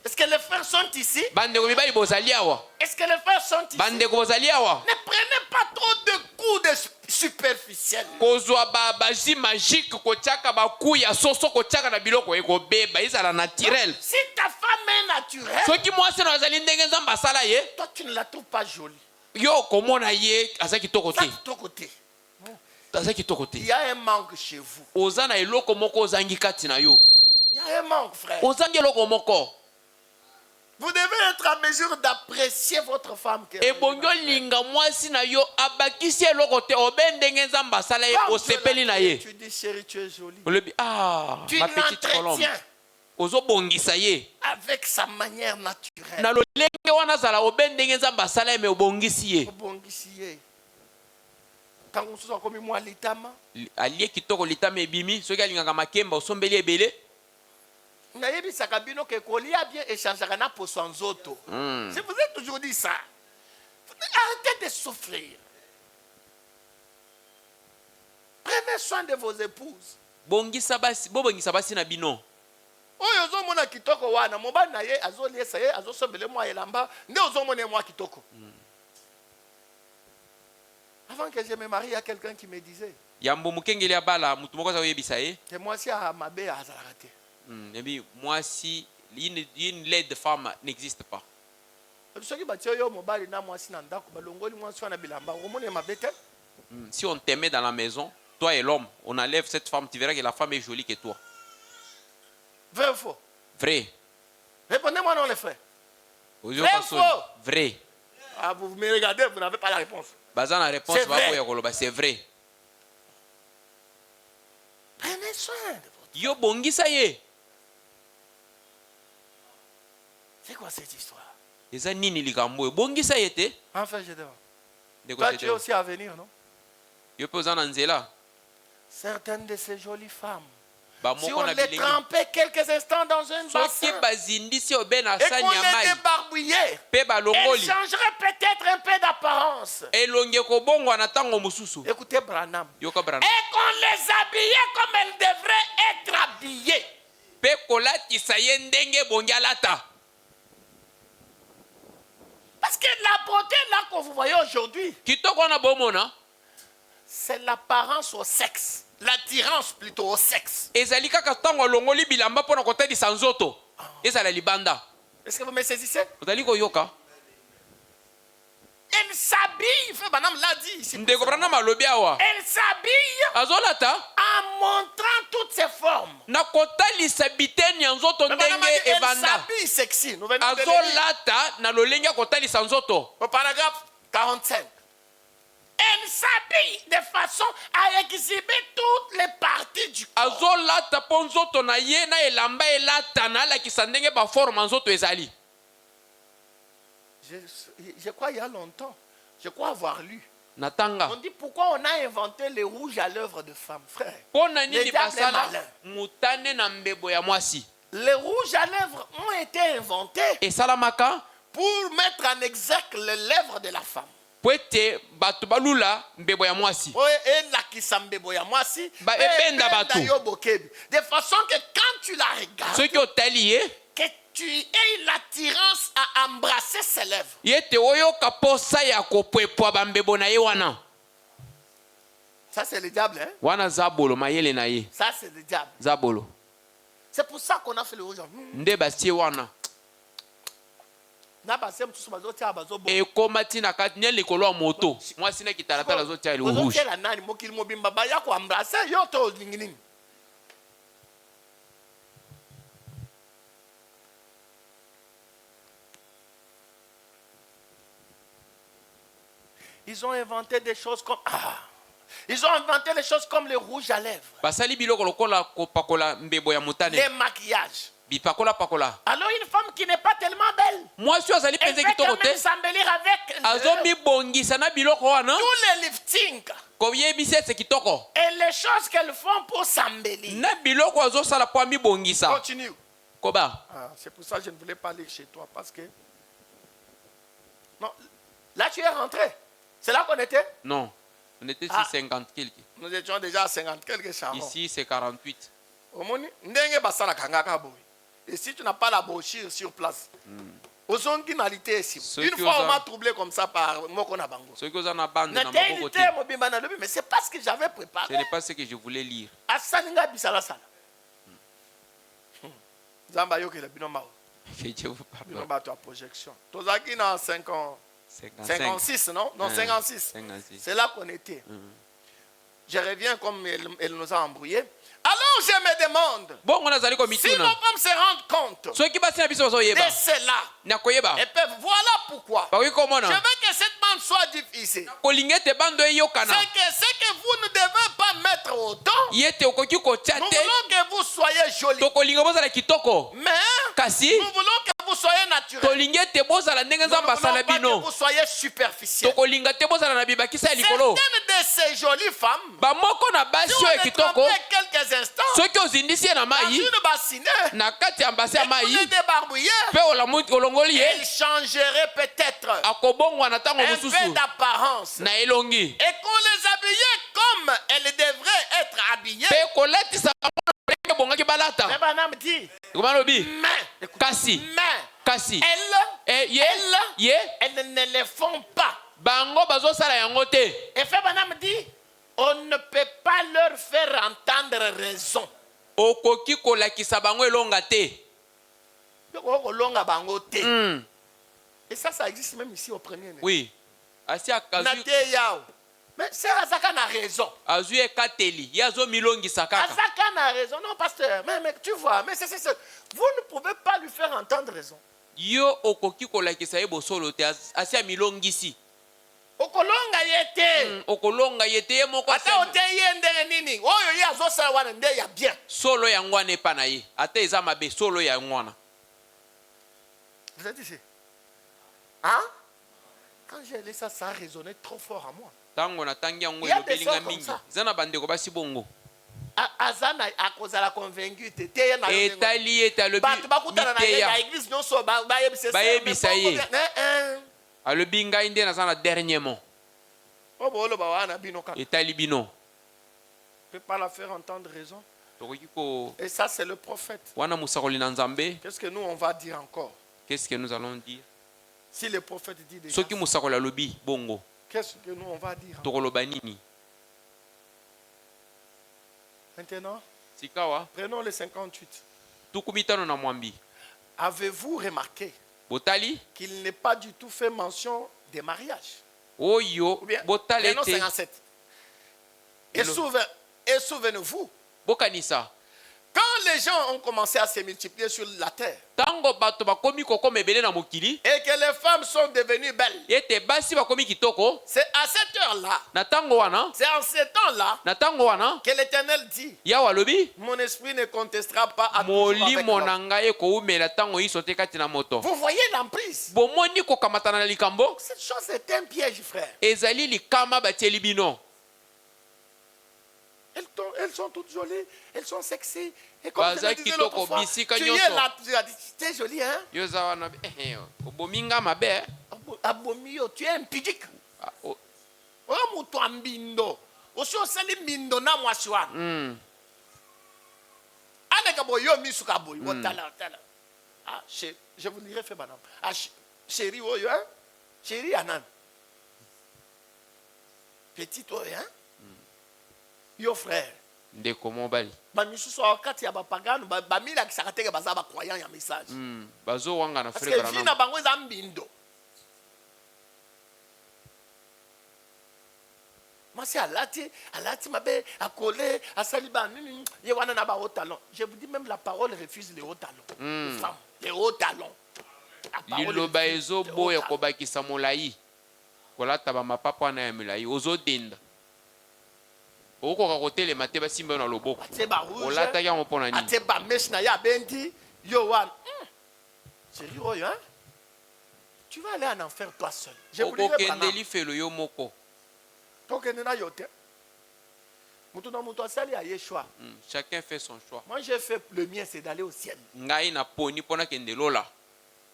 Est-ce que les frères sont ici? bandeko mibali bozali awa Est-ce que les frères sont ici? bandeko bozali awa Ne prenez pas trop de coups de superficiels. kozwa baji magique kotiaka baku ya soso kotiaka na biloko ekobeba ezala naturel Si ta femme est naturelle, soki mwasi na azali ndenge nzambe asala ye toi tu ne la trouves pas jolie. yo komona ye aza kitoko Ça te de ton côté. aza kitoko Il te y a un manque chez vous. oza na eloko moko ozangi kati na yo Il y a un manque, frère. ozangi eloko moko Vous devez être en mesure d'apprécier votre femme. ebongi olinga mwasi na yo abakisi eloko te obe ndenge nzambe asala ye osepeli na ye Tu dis, chérie, tu es jolie. olobi Tu ma petite colombe l'entretiens ozobongisa ye avec sa manière naturelle. na lolenge wana azala obe ndenge nzambe asala ye me obongisi ye Obongisi ye. Ntango mosusu akomi mwa litama. alie kitoko litama ebimi soki alingaka makemba osombeli ebele nayebisaka bino ke kolia bien échangeaka na poso ya nzoto. Je vous ai toujours dit ça. Arrêtez de souffrir. Prenez soin de vos épouses. bongisa basi na bino. Oyo ozomona kitoko wana mobali na ye azoliesa ye azosombele mwa elamba nde ozomona mwa kitoko. Avant que je me marie, il y a quelqu'un qui me disait Yambo mukengeli abala mutu moko azoyebisa ye. que moi si à ma bé azalaka te. Ebi mwasi une laide de femme n'existe pas. Soki batie yo mobali na mwasi na ndako balongoli mwasi wana bilamba omona mabe te. Si on t'aimait dans la maison, toi et l'homme, on enlève cette femme, tu verras que la femme est jolie que toi. Vrai ou faux? Vrai. Répondez-moi non les frères. Vrai ou faux? Vrai. Ah, vous me regardez, vous n'avez pas la réponse. Bazan la réponse va c'est vrai. Prenez soin de votre. Yo bongisa ye. C'est quoi cette histoire? Eza nini likambo bongisa ye te? Enfin, je demande. De Toi, tu es aussi à venir, non? Yo pe ozana nzela. Certaines de ces jolies femmes, Ba si moko on na les bilengi. trempait quelques instants dans un bassin Soki bazindisi obena et sani qu'on ya mai. les débarbouillait, Pe elles balongoli. changeraient peut-être un peu d'apparence. Elonge ko bongwa na tango mususu. Écoutez Branham. Yoka brana. Et qu'on les habillait comme elles devraient être habillées. Pe kolatisa ye ndenge bongi alata. Parce que la beauté là que vous voyez aujourd'hui, Kitoko na bomona. c'est l'apparence au sexe. L'attirance plutôt au sexe. Ezali kaka tango longoli bilamba pona kotalisa nzoto. Ezala libanda. Est-ce que vous me saisissez? Ozali koyoka. Elle s'habille, Frère Branham l'a dit ici. Ndeko brana malobi awa. Elle s'habille Azolata en montrant toutes ses formes. na kotalisa biteni ya nzoto Frère Branham a ndenge dit, elle evanda. s'habille sexy. Nous venons de le lire. Azolata na lolenge ya kotalisa nzoto. Au paragraphe 45. Elle s'habille de façon à exhiber toutes les parties du corps. Azolata po nzoto na ye na elamba elata na alakisa ndenge baforme nzoto ezali. Je crois il y a longtemps, je crois avoir lu. Natanga. On dit pourquoi on a inventé les rouges à l'œuvre de femmes, frère. Pona Le nini diable est basala malin. mutane na mbebo ya mwasi. Les rouges à lèvres ont été inventés Esalamaka pour mettre en exergue les lèvres de la femme. po ete bato balula mbebo ya mwasi. Et la kisambebo ya mwasi, Ba et ebenda ebenda batu. yo bokebi. De façon que quand tu la regardes, Soki otali ye que tu aies l'attirance à embrasser ses lèvres. yete oyoka posa ya kopwepwa bambebo na ye wana. Ça c'est le diable, hein? Wana zabolo mayele na ye. Ça c'est le diable. Zabolo. C'est pour ça qu'on a fait le rouge. Nde basie wana. Na basem tout bazo tia bazo bo. Ekoma tina kati nye likolo ya moto. Mwasi na kitalatala zo tia Bazo rouge. tia la nani mokili mobimba ba ya ko embrasser yo to lingini. Ils ont inventé des choses comme ils ont inventé les choses comme le rouge à lèvres, Basali biloko lokola kopakola mbebo ya mutane. les maquillages. Bipakola pakola. Alors une femme qui n'est pas tellement belle, Mwasi azali elle penze peut kitoko quand même te. s'embellir avec Azomi bongisa na biloko wana. tous les liftings Koyebisi ete kitoko. et les choses qu'elles font pour s'embellir. Na biloko azosala po ami bongisa. Continue. Koba. C'est pour ça que je ne voulais pas lire chez toi parce que non, là tu es rentré. C'est là qu'on était. Non. On était sur 50 quelques. Nous étions déjà à 50 quelques charons. Ici c'est 48. Omoni ndenge basala kangaka boy. Et si tu n'as pas la brochure sur place, ozongi na lité ici. Ceux Une qui fois osent- on m'a troublé comme ça par moko na bango. Soki oza na bande Na na té maboko te. mobimba na lobi mais c'est pas ce que j'avais Ce préparé. n'est pas ce que je voulais lire. Asaninga bisala sala. Zamba yo ke la bino mao. Que Dieu vous Bino pardonne. ba to projection. Tozaki na 56 non? Non 56. 56. C'est là qu'on était. Je reviens comme elle nous a embrouillés. Alors je me demande Bongo nazali ko si nos mituna. femmes se rendent compte Soki basi na biso de bazoyeba. cela Na koyeba. et peuvent, voilà pourquoi Bakoki je komona. veux que cette bande soit diffusée. Kolinga ete bando eyokana. C'est que vous ne devez pas mettre autant. Yete okoki kotia Nous te. voulons que vous soyez jolis. Tokolinga bozala kitoko. Mais Kasi nous voulons que vous soyez naturels. tolinga ete bozala ndenge Nous ne nzambe voulons asala pas que bino. vous soyez superficiels. Tokolinga te bozala na bibakisa ya likolo. Certaines de ces jolies femmes, Bamoko na si basi on oyo les kitoko. trempait quelques instants Soki ozindisi ye na dans mai. une bassinée, Na kati ya mbasi et ya vous mai. les débarbouillez, Pe olongoli ye. ils changeraient peut-être Akobongwa na tango un peu mosusu. d'apparence. Na elongi. Et qu'on les habillait comme comme elle devrait être habillée. pe kolatisa bango ndenge bongaki balata. Mais Branham dit, Comment lobi? mais, Kasi, kasi. elles ne le font pas. Bango bazo sala yango te. Et Frère Branham dit, on ne peut pas leur faire entendre raison. Okoki kolakisa bango elonga te. Et ça existe même ici au premier. Oui. Asi akazu. Mais c'est Azaka n'a raison. Azu ekateli, yazo milongi sakaka. Azaka n'a raison, non pasteur. Mais tu vois, mais c'est vous ne pouvez pas lui faire entendre raison. Yo okoki kolakisa ye bosolo te, asi milongisi. Okolonga yete. Okolonga yete ye moko. Ata ote yendere nini. Oyo ye azosala wana nde ya bien. Solo ya ngwana epa na ye. Ata eza mabe solo ya ngwana. Vous êtes ici? Hein? Quand j'ai lu ça, ça a résonné trop fort à moi. Tango na tangi yango Il y a des elobelinga sons comme mingi. ça. Zana bandeko basi bongo. Azana a cause la convaincu te te na Etali etalobi. Batu bakutana na ya église non so ba yebisa. Ba yebisa ye. Alobi ngai nde na zana dernier mot. Obolo ba wana bino ka. Etali bino. Peut pas la faire entendre raison. Tokoki ko. Et ça c'est le prophète. Wana musakoli na Nzambe. Qu'est-ce que nous on va dire encore? Qu'est-ce que nous allons dire? Si le prophète dit déjà. Soki musakoli alobi bongo. Qu'est-ce que nous on va dire? Tokoloba nini? Maintenant, Sikawa. prenons le 58. Tukumitano na mwambi. Avez-vous remarqué Botali? qu'il n'est pas du tout fait mention des mariages? Oyo. Ou bien, Botali prenons te. 57. Et souvenez-vous, Bokanisa. quand les gens ont commencé à se multiplier sur la terre, Tango bato bakomi kokoma ebele na mokili. et que les femmes sont devenues belles, Ete basi bakomi kitoko. c'est à cette heure-là, Na tango wana. c'est en ce temps-là Na tango wana. que l'Éternel dit, Yawa lobi. mon esprit ne contestera pas à toujours avec Molimo l'homme. na ngai koumela tango iso te kati na moto. Vous voyez l'emprise? Bomoni kokamata na likambo. Cette chose est un piège, frère. Ezali likama batieli bino. Elles sont toutes jolies, elles sont sexy. Et comme je Baza me disais kitoko, l'autre fois, bisika tu nyonso. es là, tu as dit, t'es jolie, hein? Yoza wana obominga mabe. Abomio, tu es impudique. Oh. Oh, mutu ambindo. Osi osali mbindo na mwasi wana. Aleka boyo misu ka boyo. Otala. Ah, je vous dirai fait madame. Ah, chérie oyo, hein? Chérie anan. Petit oyo, hein? Yo frère. Ndeko mobali. Ba misusu wakati ya bapagano ba mila kisakateke baza ba croyant ya message. Bazo wanga na Parce frère que vina bango eza mbindo. Masi alati mabe akole asali ba nini ye wana na ba haut talon. Je vous dis même la parole refuse les hauts talons. Femme, les hauts talons. Liloba ezo boya kobakisa molai. Kolata ba mapapa na ya molai ozo denda. Okoka kotelema te basimba na loboko. Olata yango pona nini? Ate ba mesh na ya bendi yo wan. Chérie oyo, hein? Tu vas aller en enfer toi seul. Je vous dirai pas. Okokendeli felo yo moko. Tokende na yote. Mutu na mutu asali a Yeshua. Chacun fait son choix. Moi j'ai fait le mien, c'est d'aller au ciel. Ngai na poni pona kende lola.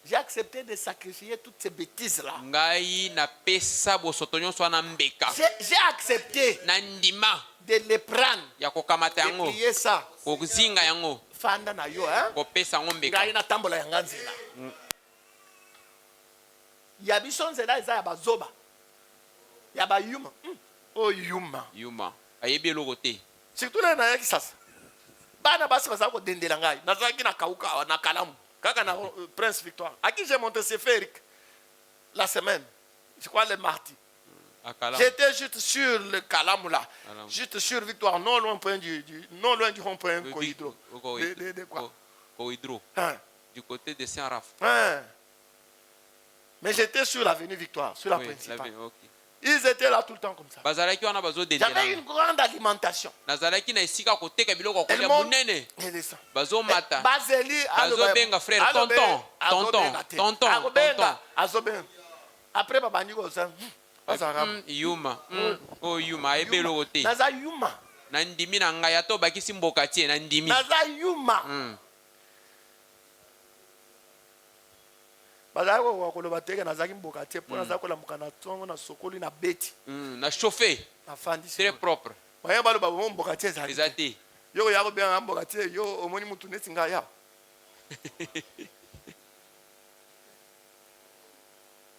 J'ai accepté de sacrifier toutes ces bêtises là. Ngai na pesa bosotonyo so na mbeka. J'ai accepté Na ndima de les prendre. ya kokamata Et yango. prier ça. Kozinga yango. Fanda na yo, hein? Kopesa ngo mbeka. Ngai na tambola ya nganzela. Ya biso nzela eza ya bazoba. Ya ba yuma. Oh yuma. Yuma. Ayebi eloko te. Surtout là na yaki sasa. Bana basi baza ko dendela ngai. Nazaki na kauka na kalamu. Kaka na Prince Victoire. À qui j'ai monté ce fait, Eric? La semaine. Je crois le mardi. J'étais juste sur le Kalamou là. Juste sur Victoire, non loin du rond-point Kohidro. De quoi? Kohidro. Du côté de Saint-Raph. Mais j'étais sur l'avenue Victoire, sur la principale. Okay. Ils étaient là tout le temps comme ça. J'avais une grande alimentation. Nazalaki na esika koteka biloko kolia munene. Bazo mata. Bazeli bazo benga frère tonton. Après babandi ko ça. Yuma. Oh yuma ebelo kote. Naza yuma. Na ndimi na ngai ato bakisi mboka tie na ndimi. Naza yuma. Bazako kwa koloba teke nazaki mboka tie pona zako la mukana tongo na sokoli na beti. Na chauffé. Na fandi. Très propre. eza te. Yo ya bien ambokate yo omoni mutu nesinga ya.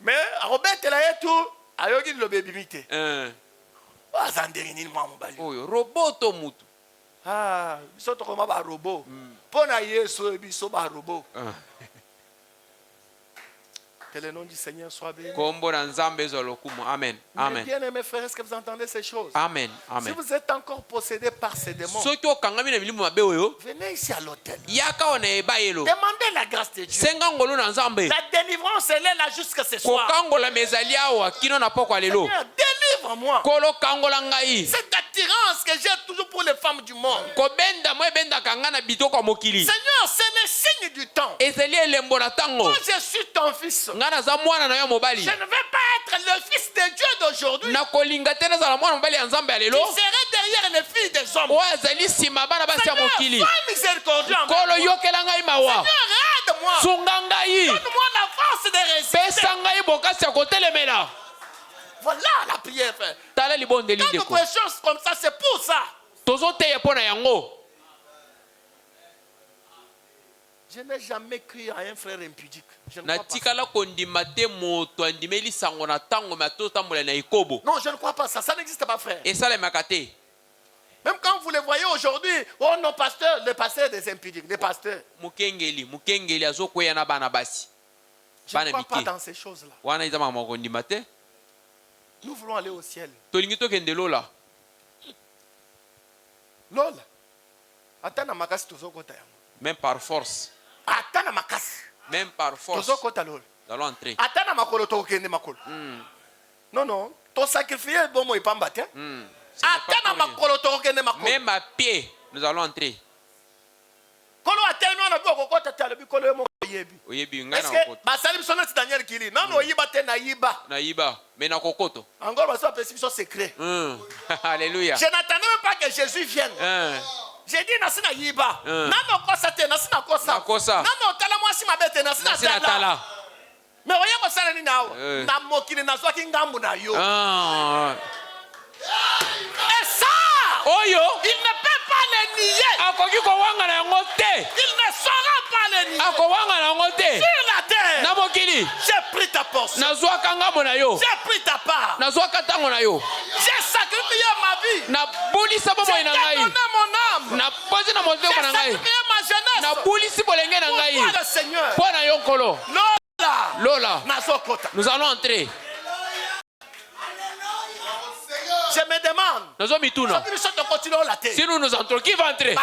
Mais Robert la yetu ayoki lobe bimite. Azanderi ni mwa mobali. Oyo roboto mutu. Ah, biso to koma ba robot. Pona Yesu biso ba robot. Que le nom du Seigneur soit béni. Amen. Amen. Bien aimés frères, est-ce que vous entendez ces choses? Amen. Si vous êtes encore possédé par ces démons, venez ici à l'autel. Demandez la grâce de Dieu. La délivrance, elle est là jusqu'à ce soir. Seigneur, délivre-moi. Cette attirance que j'ai toujours pour les femmes du monde. Seigneur, c'est le signe du temps. Moi, je suis ton fils. Je ne vais pas être le fils de Dieu d'aujourd'hui. Tu serais derrière les filles des hommes. Seigneur, sois miséricordieux. Seigneur, aide-moi. Donne-moi la force de résister. Voilà la prière, frère. Quand nous prêchons comme ça, c'est pour ça. Je n'ai jamais cru à un frère impudique. Je ne crois pas. Non, je ne crois pas ça. Ça n'existe pas, frère. Même quand vous les voyez aujourd'hui, oh nos pasteurs, les pasteurs des impudiques, les pasteurs. Je ne crois pas dans ces choses-là. Nous voulons aller au ciel. Lola. Attends, makasi tozokota yango. Même par force. Attends, makasi. Même par force. Tozokota lola. Nous allons entrer. Attends, makolo tokende makolo. Non, non. Ton sacrifice bomo ipamba te. Attends, makolo tokende makolo. Même à pied, nous allons entrer. Kolo atelmi on a vu kokota tala bi kolo mo yebi. Oyebi ngana kokota. kokota. Basali biso na Daniel kili. Non oyiba te na yiba. Na yiba, mais na kokoto. Encore baso apesi biso secret. Alléluia. Je n'attendais même pas que Jésus vienne. J'ai dit nasina yiba. Nano kosa te nasina kosa. Na kosa. Nano tala mwasi mabete nasina tala. Mais oya kosala ni nao. Na mokili na zwaki ngambu na yo. Et ça, Oyo, il ne peut pas le nier. Il ne saura pas le nier. Sur la terre, j'ai pris ta portion. J'ai pris ta part. J'ai sacrifié ma vie. J'ai donné mon âme. J'ai sacrifié ma jeunesse. Pourquoi le Seigneur? Lola. nous allons entrer. Je me demande. Si nous nous entrons, qui va entrer?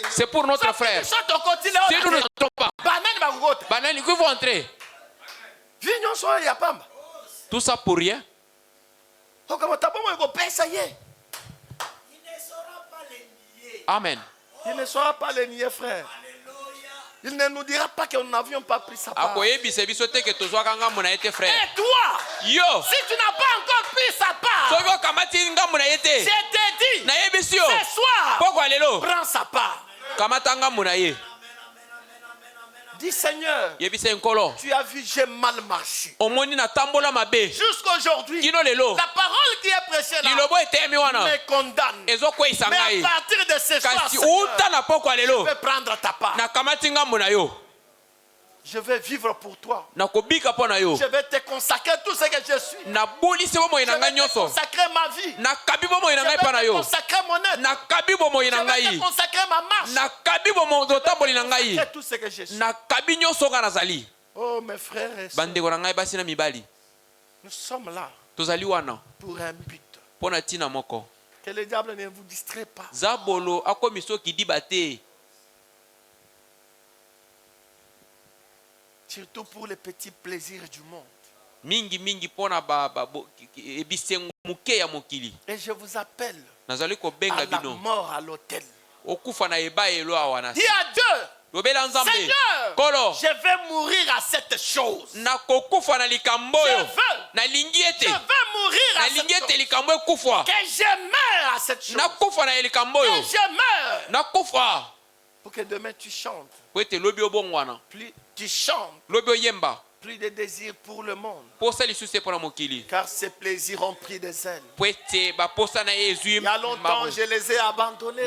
C'est pour notre frère. Si nous ne entrons pas, Banani, qui va entrer? Tout ça pour rien. Amen. Il ne saura pas le nier, frère. Il ne nous dira pas que nous n'avions pas pris sa part. Et toi, si tu n'as pas encore pris sa part, je t'ai dit, ce soir, prends sa part. Dis Seigneur, tu as vu, j'ai mal marché. Jusqu'aujourd'hui, la parole qui est prêchée là me condamne. Mais à partir de ce soir, Seigneur, je vais prendre ta part. Je vais vivre pour toi. Je vais te consacrer tout ce que je suis. Je vais te consacrer ma vie. Je vais te consacrer mon aide. Je vais te consacrer ma marche. Je vais te consacrer tout ce que je suis. Oh mes frères et sœurs, nous sommes là pour un but. Que le diable ne vous distrait pas. Surtout pour les petits plaisirs du monde. Et je vous appelle à la mort à l'autel. Dis à Dieu, Seigneur, je vais mourir à cette chose. Je veux mourir à cette chose. Que je meure à cette chose. Que je meure. Pour que demain tu chantes. Plus tu chantes, plus de désir pour le monde. Car ses plaisirs ont pris des ailes. Il y a longtemps, je les ai abandonnés.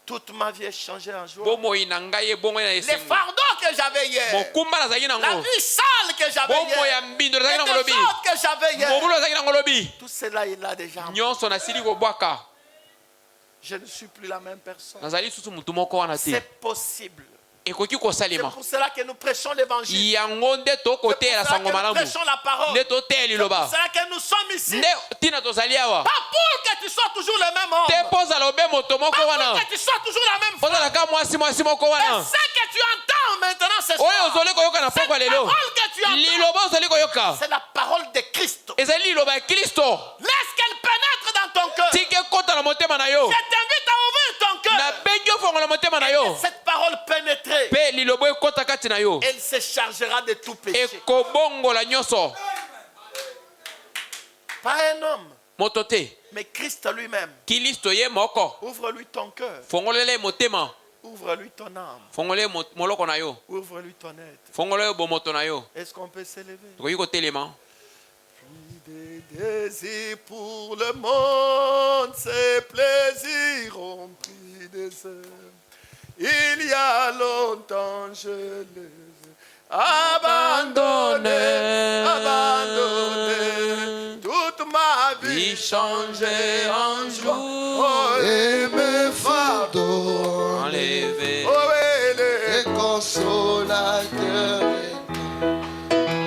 Toute ma vie est changée en joie. Les fardeaux que j'avais hier, la vie sale que j'avais hier, les désordres que j'avais hier, tout cela il a déjà. Je ne suis plus la même personne. C'est possible. C'est pour cela que nous prêchons l'évangile. C'est pour cela que nous prêchons la parole. C'est pour cela que nous sommes ici. Pas pour que tu sois toujours le même homme. Pas pour que tu sois toujours la même femme. Et ce que tu entends maintenant, c'est cette parole que tu entends. C'est la parole de Christ. Laisse qu'elle pénètre dans ton cœur. Je t'invite à ouvrir ton cœur. Et cette parole pénétrer. Elle se chargera de tout péché. Pas un homme, mais Christ lui-même. Ouvre-lui ton cœur. Ouvre-lui ton âme. Ouvre-lui ton être. Est-ce qu'on peut s'élever? Plus de désirs pour le monde, ses plaisirs ont pris des ailes. Il y a longtemps je les ai abandonnés. Toute ma vie changée en joie. Et mes fardeaux enlevés. Oh, et les consolateurs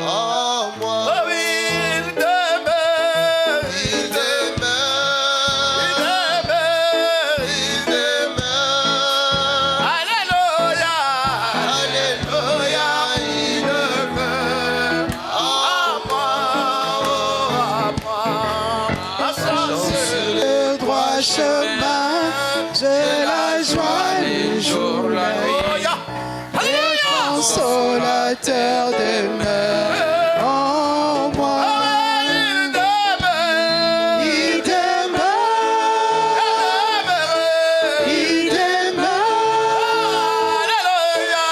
en moi. Oh, il demeure. Il demeure. Il demeure. Il demeure. Alléluia. Alléluia. Il demeure en moi. Marchons sur le droit chemin. J'ai la joie le jour, la nuit. Le consolateur demeure en moi. Il demeure. Il demeure. Il demeure. Alléluia.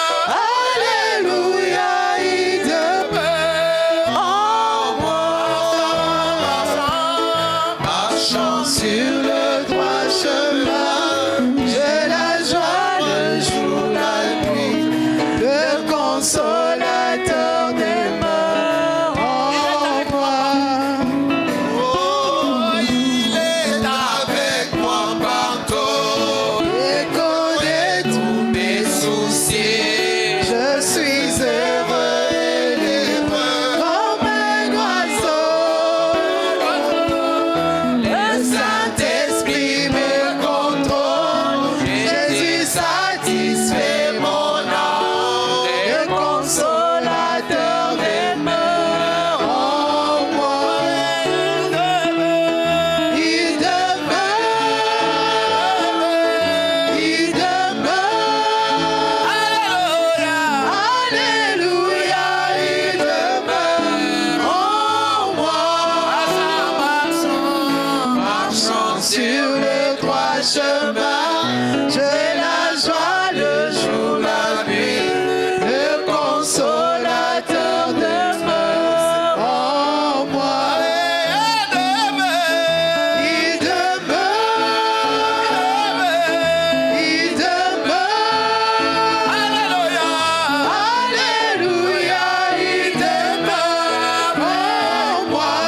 Alléluia. Il demeure en moi. Marchant sur le droit chemin, j'ai la joie le jour, la nuit. Le consolateur demeure en moi. Oh, il est avec moi partout. Il connaît tous mes soucis. Je suis heureux et libre comme un oiseau. Le Saint-Esprit me contrôle. Jésus satisfait mon âme. Le consolateur demeure en moi. Il demeure. Il demeure. Alléluia. Il demeure en moi. Marchant sur le droit chemin, j'ai la joie le jour, la nuit. Le consolateur demeure en moi. Il demeure. Il demeure. Alléluia. Il demeure en moi.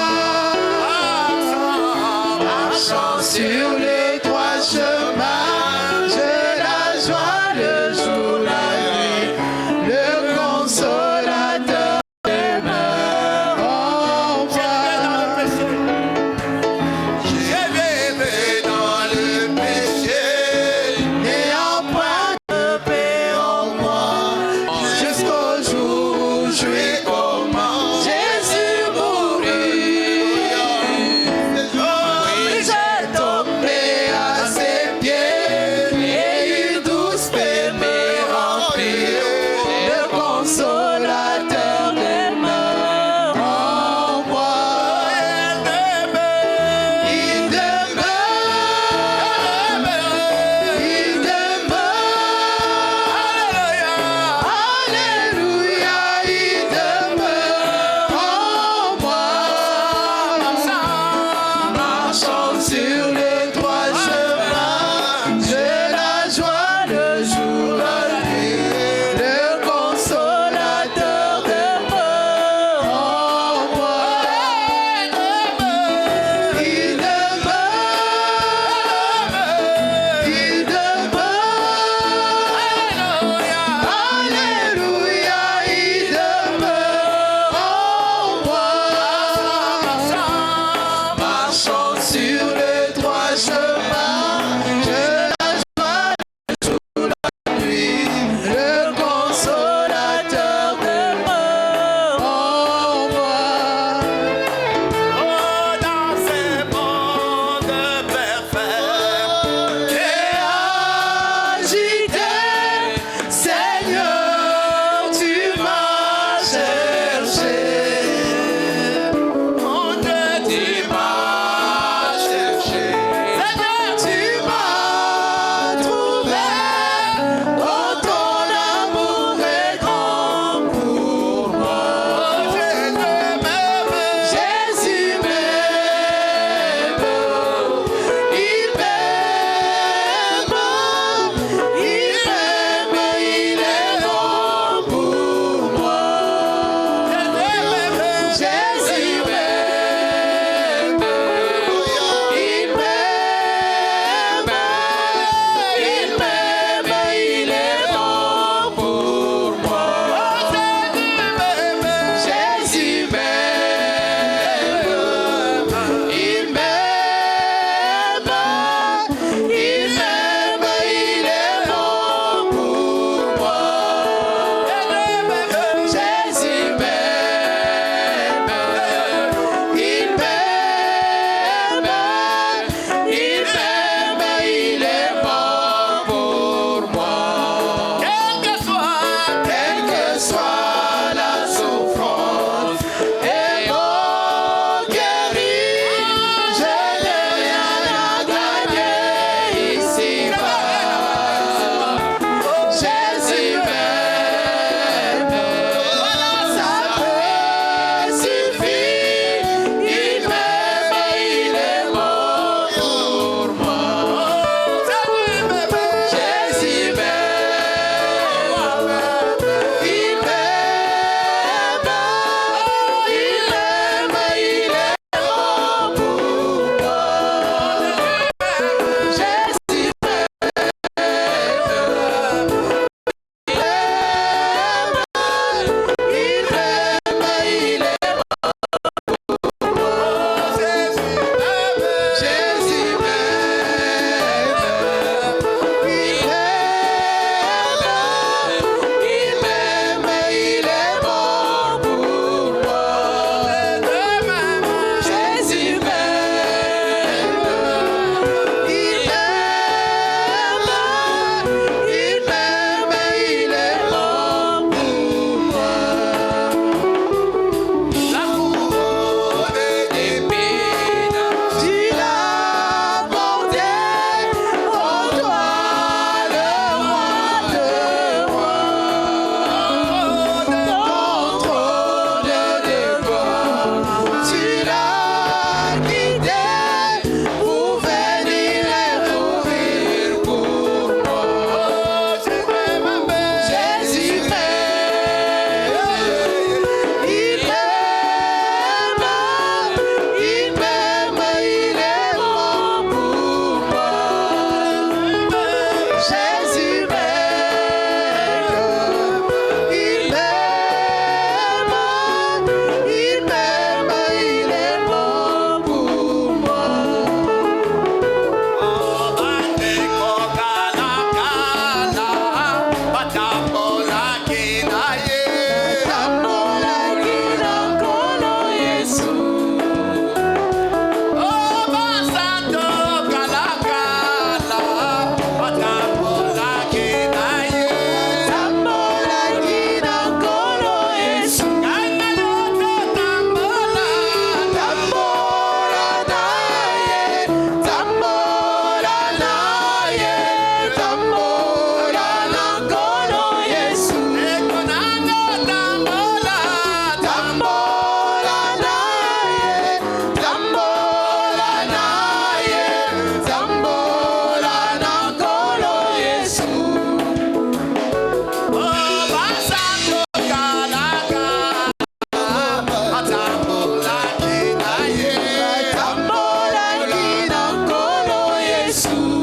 Marchant sur le droit chemin, j'ai la joie le jour, la nuit. Le consolateur demeure en moi. J'ai rêvé dans le péché et en point de paix en moi. Jusqu'au jour où je vais comment Jésus mourit. J'ai tombé à ses pieds. Alléluia.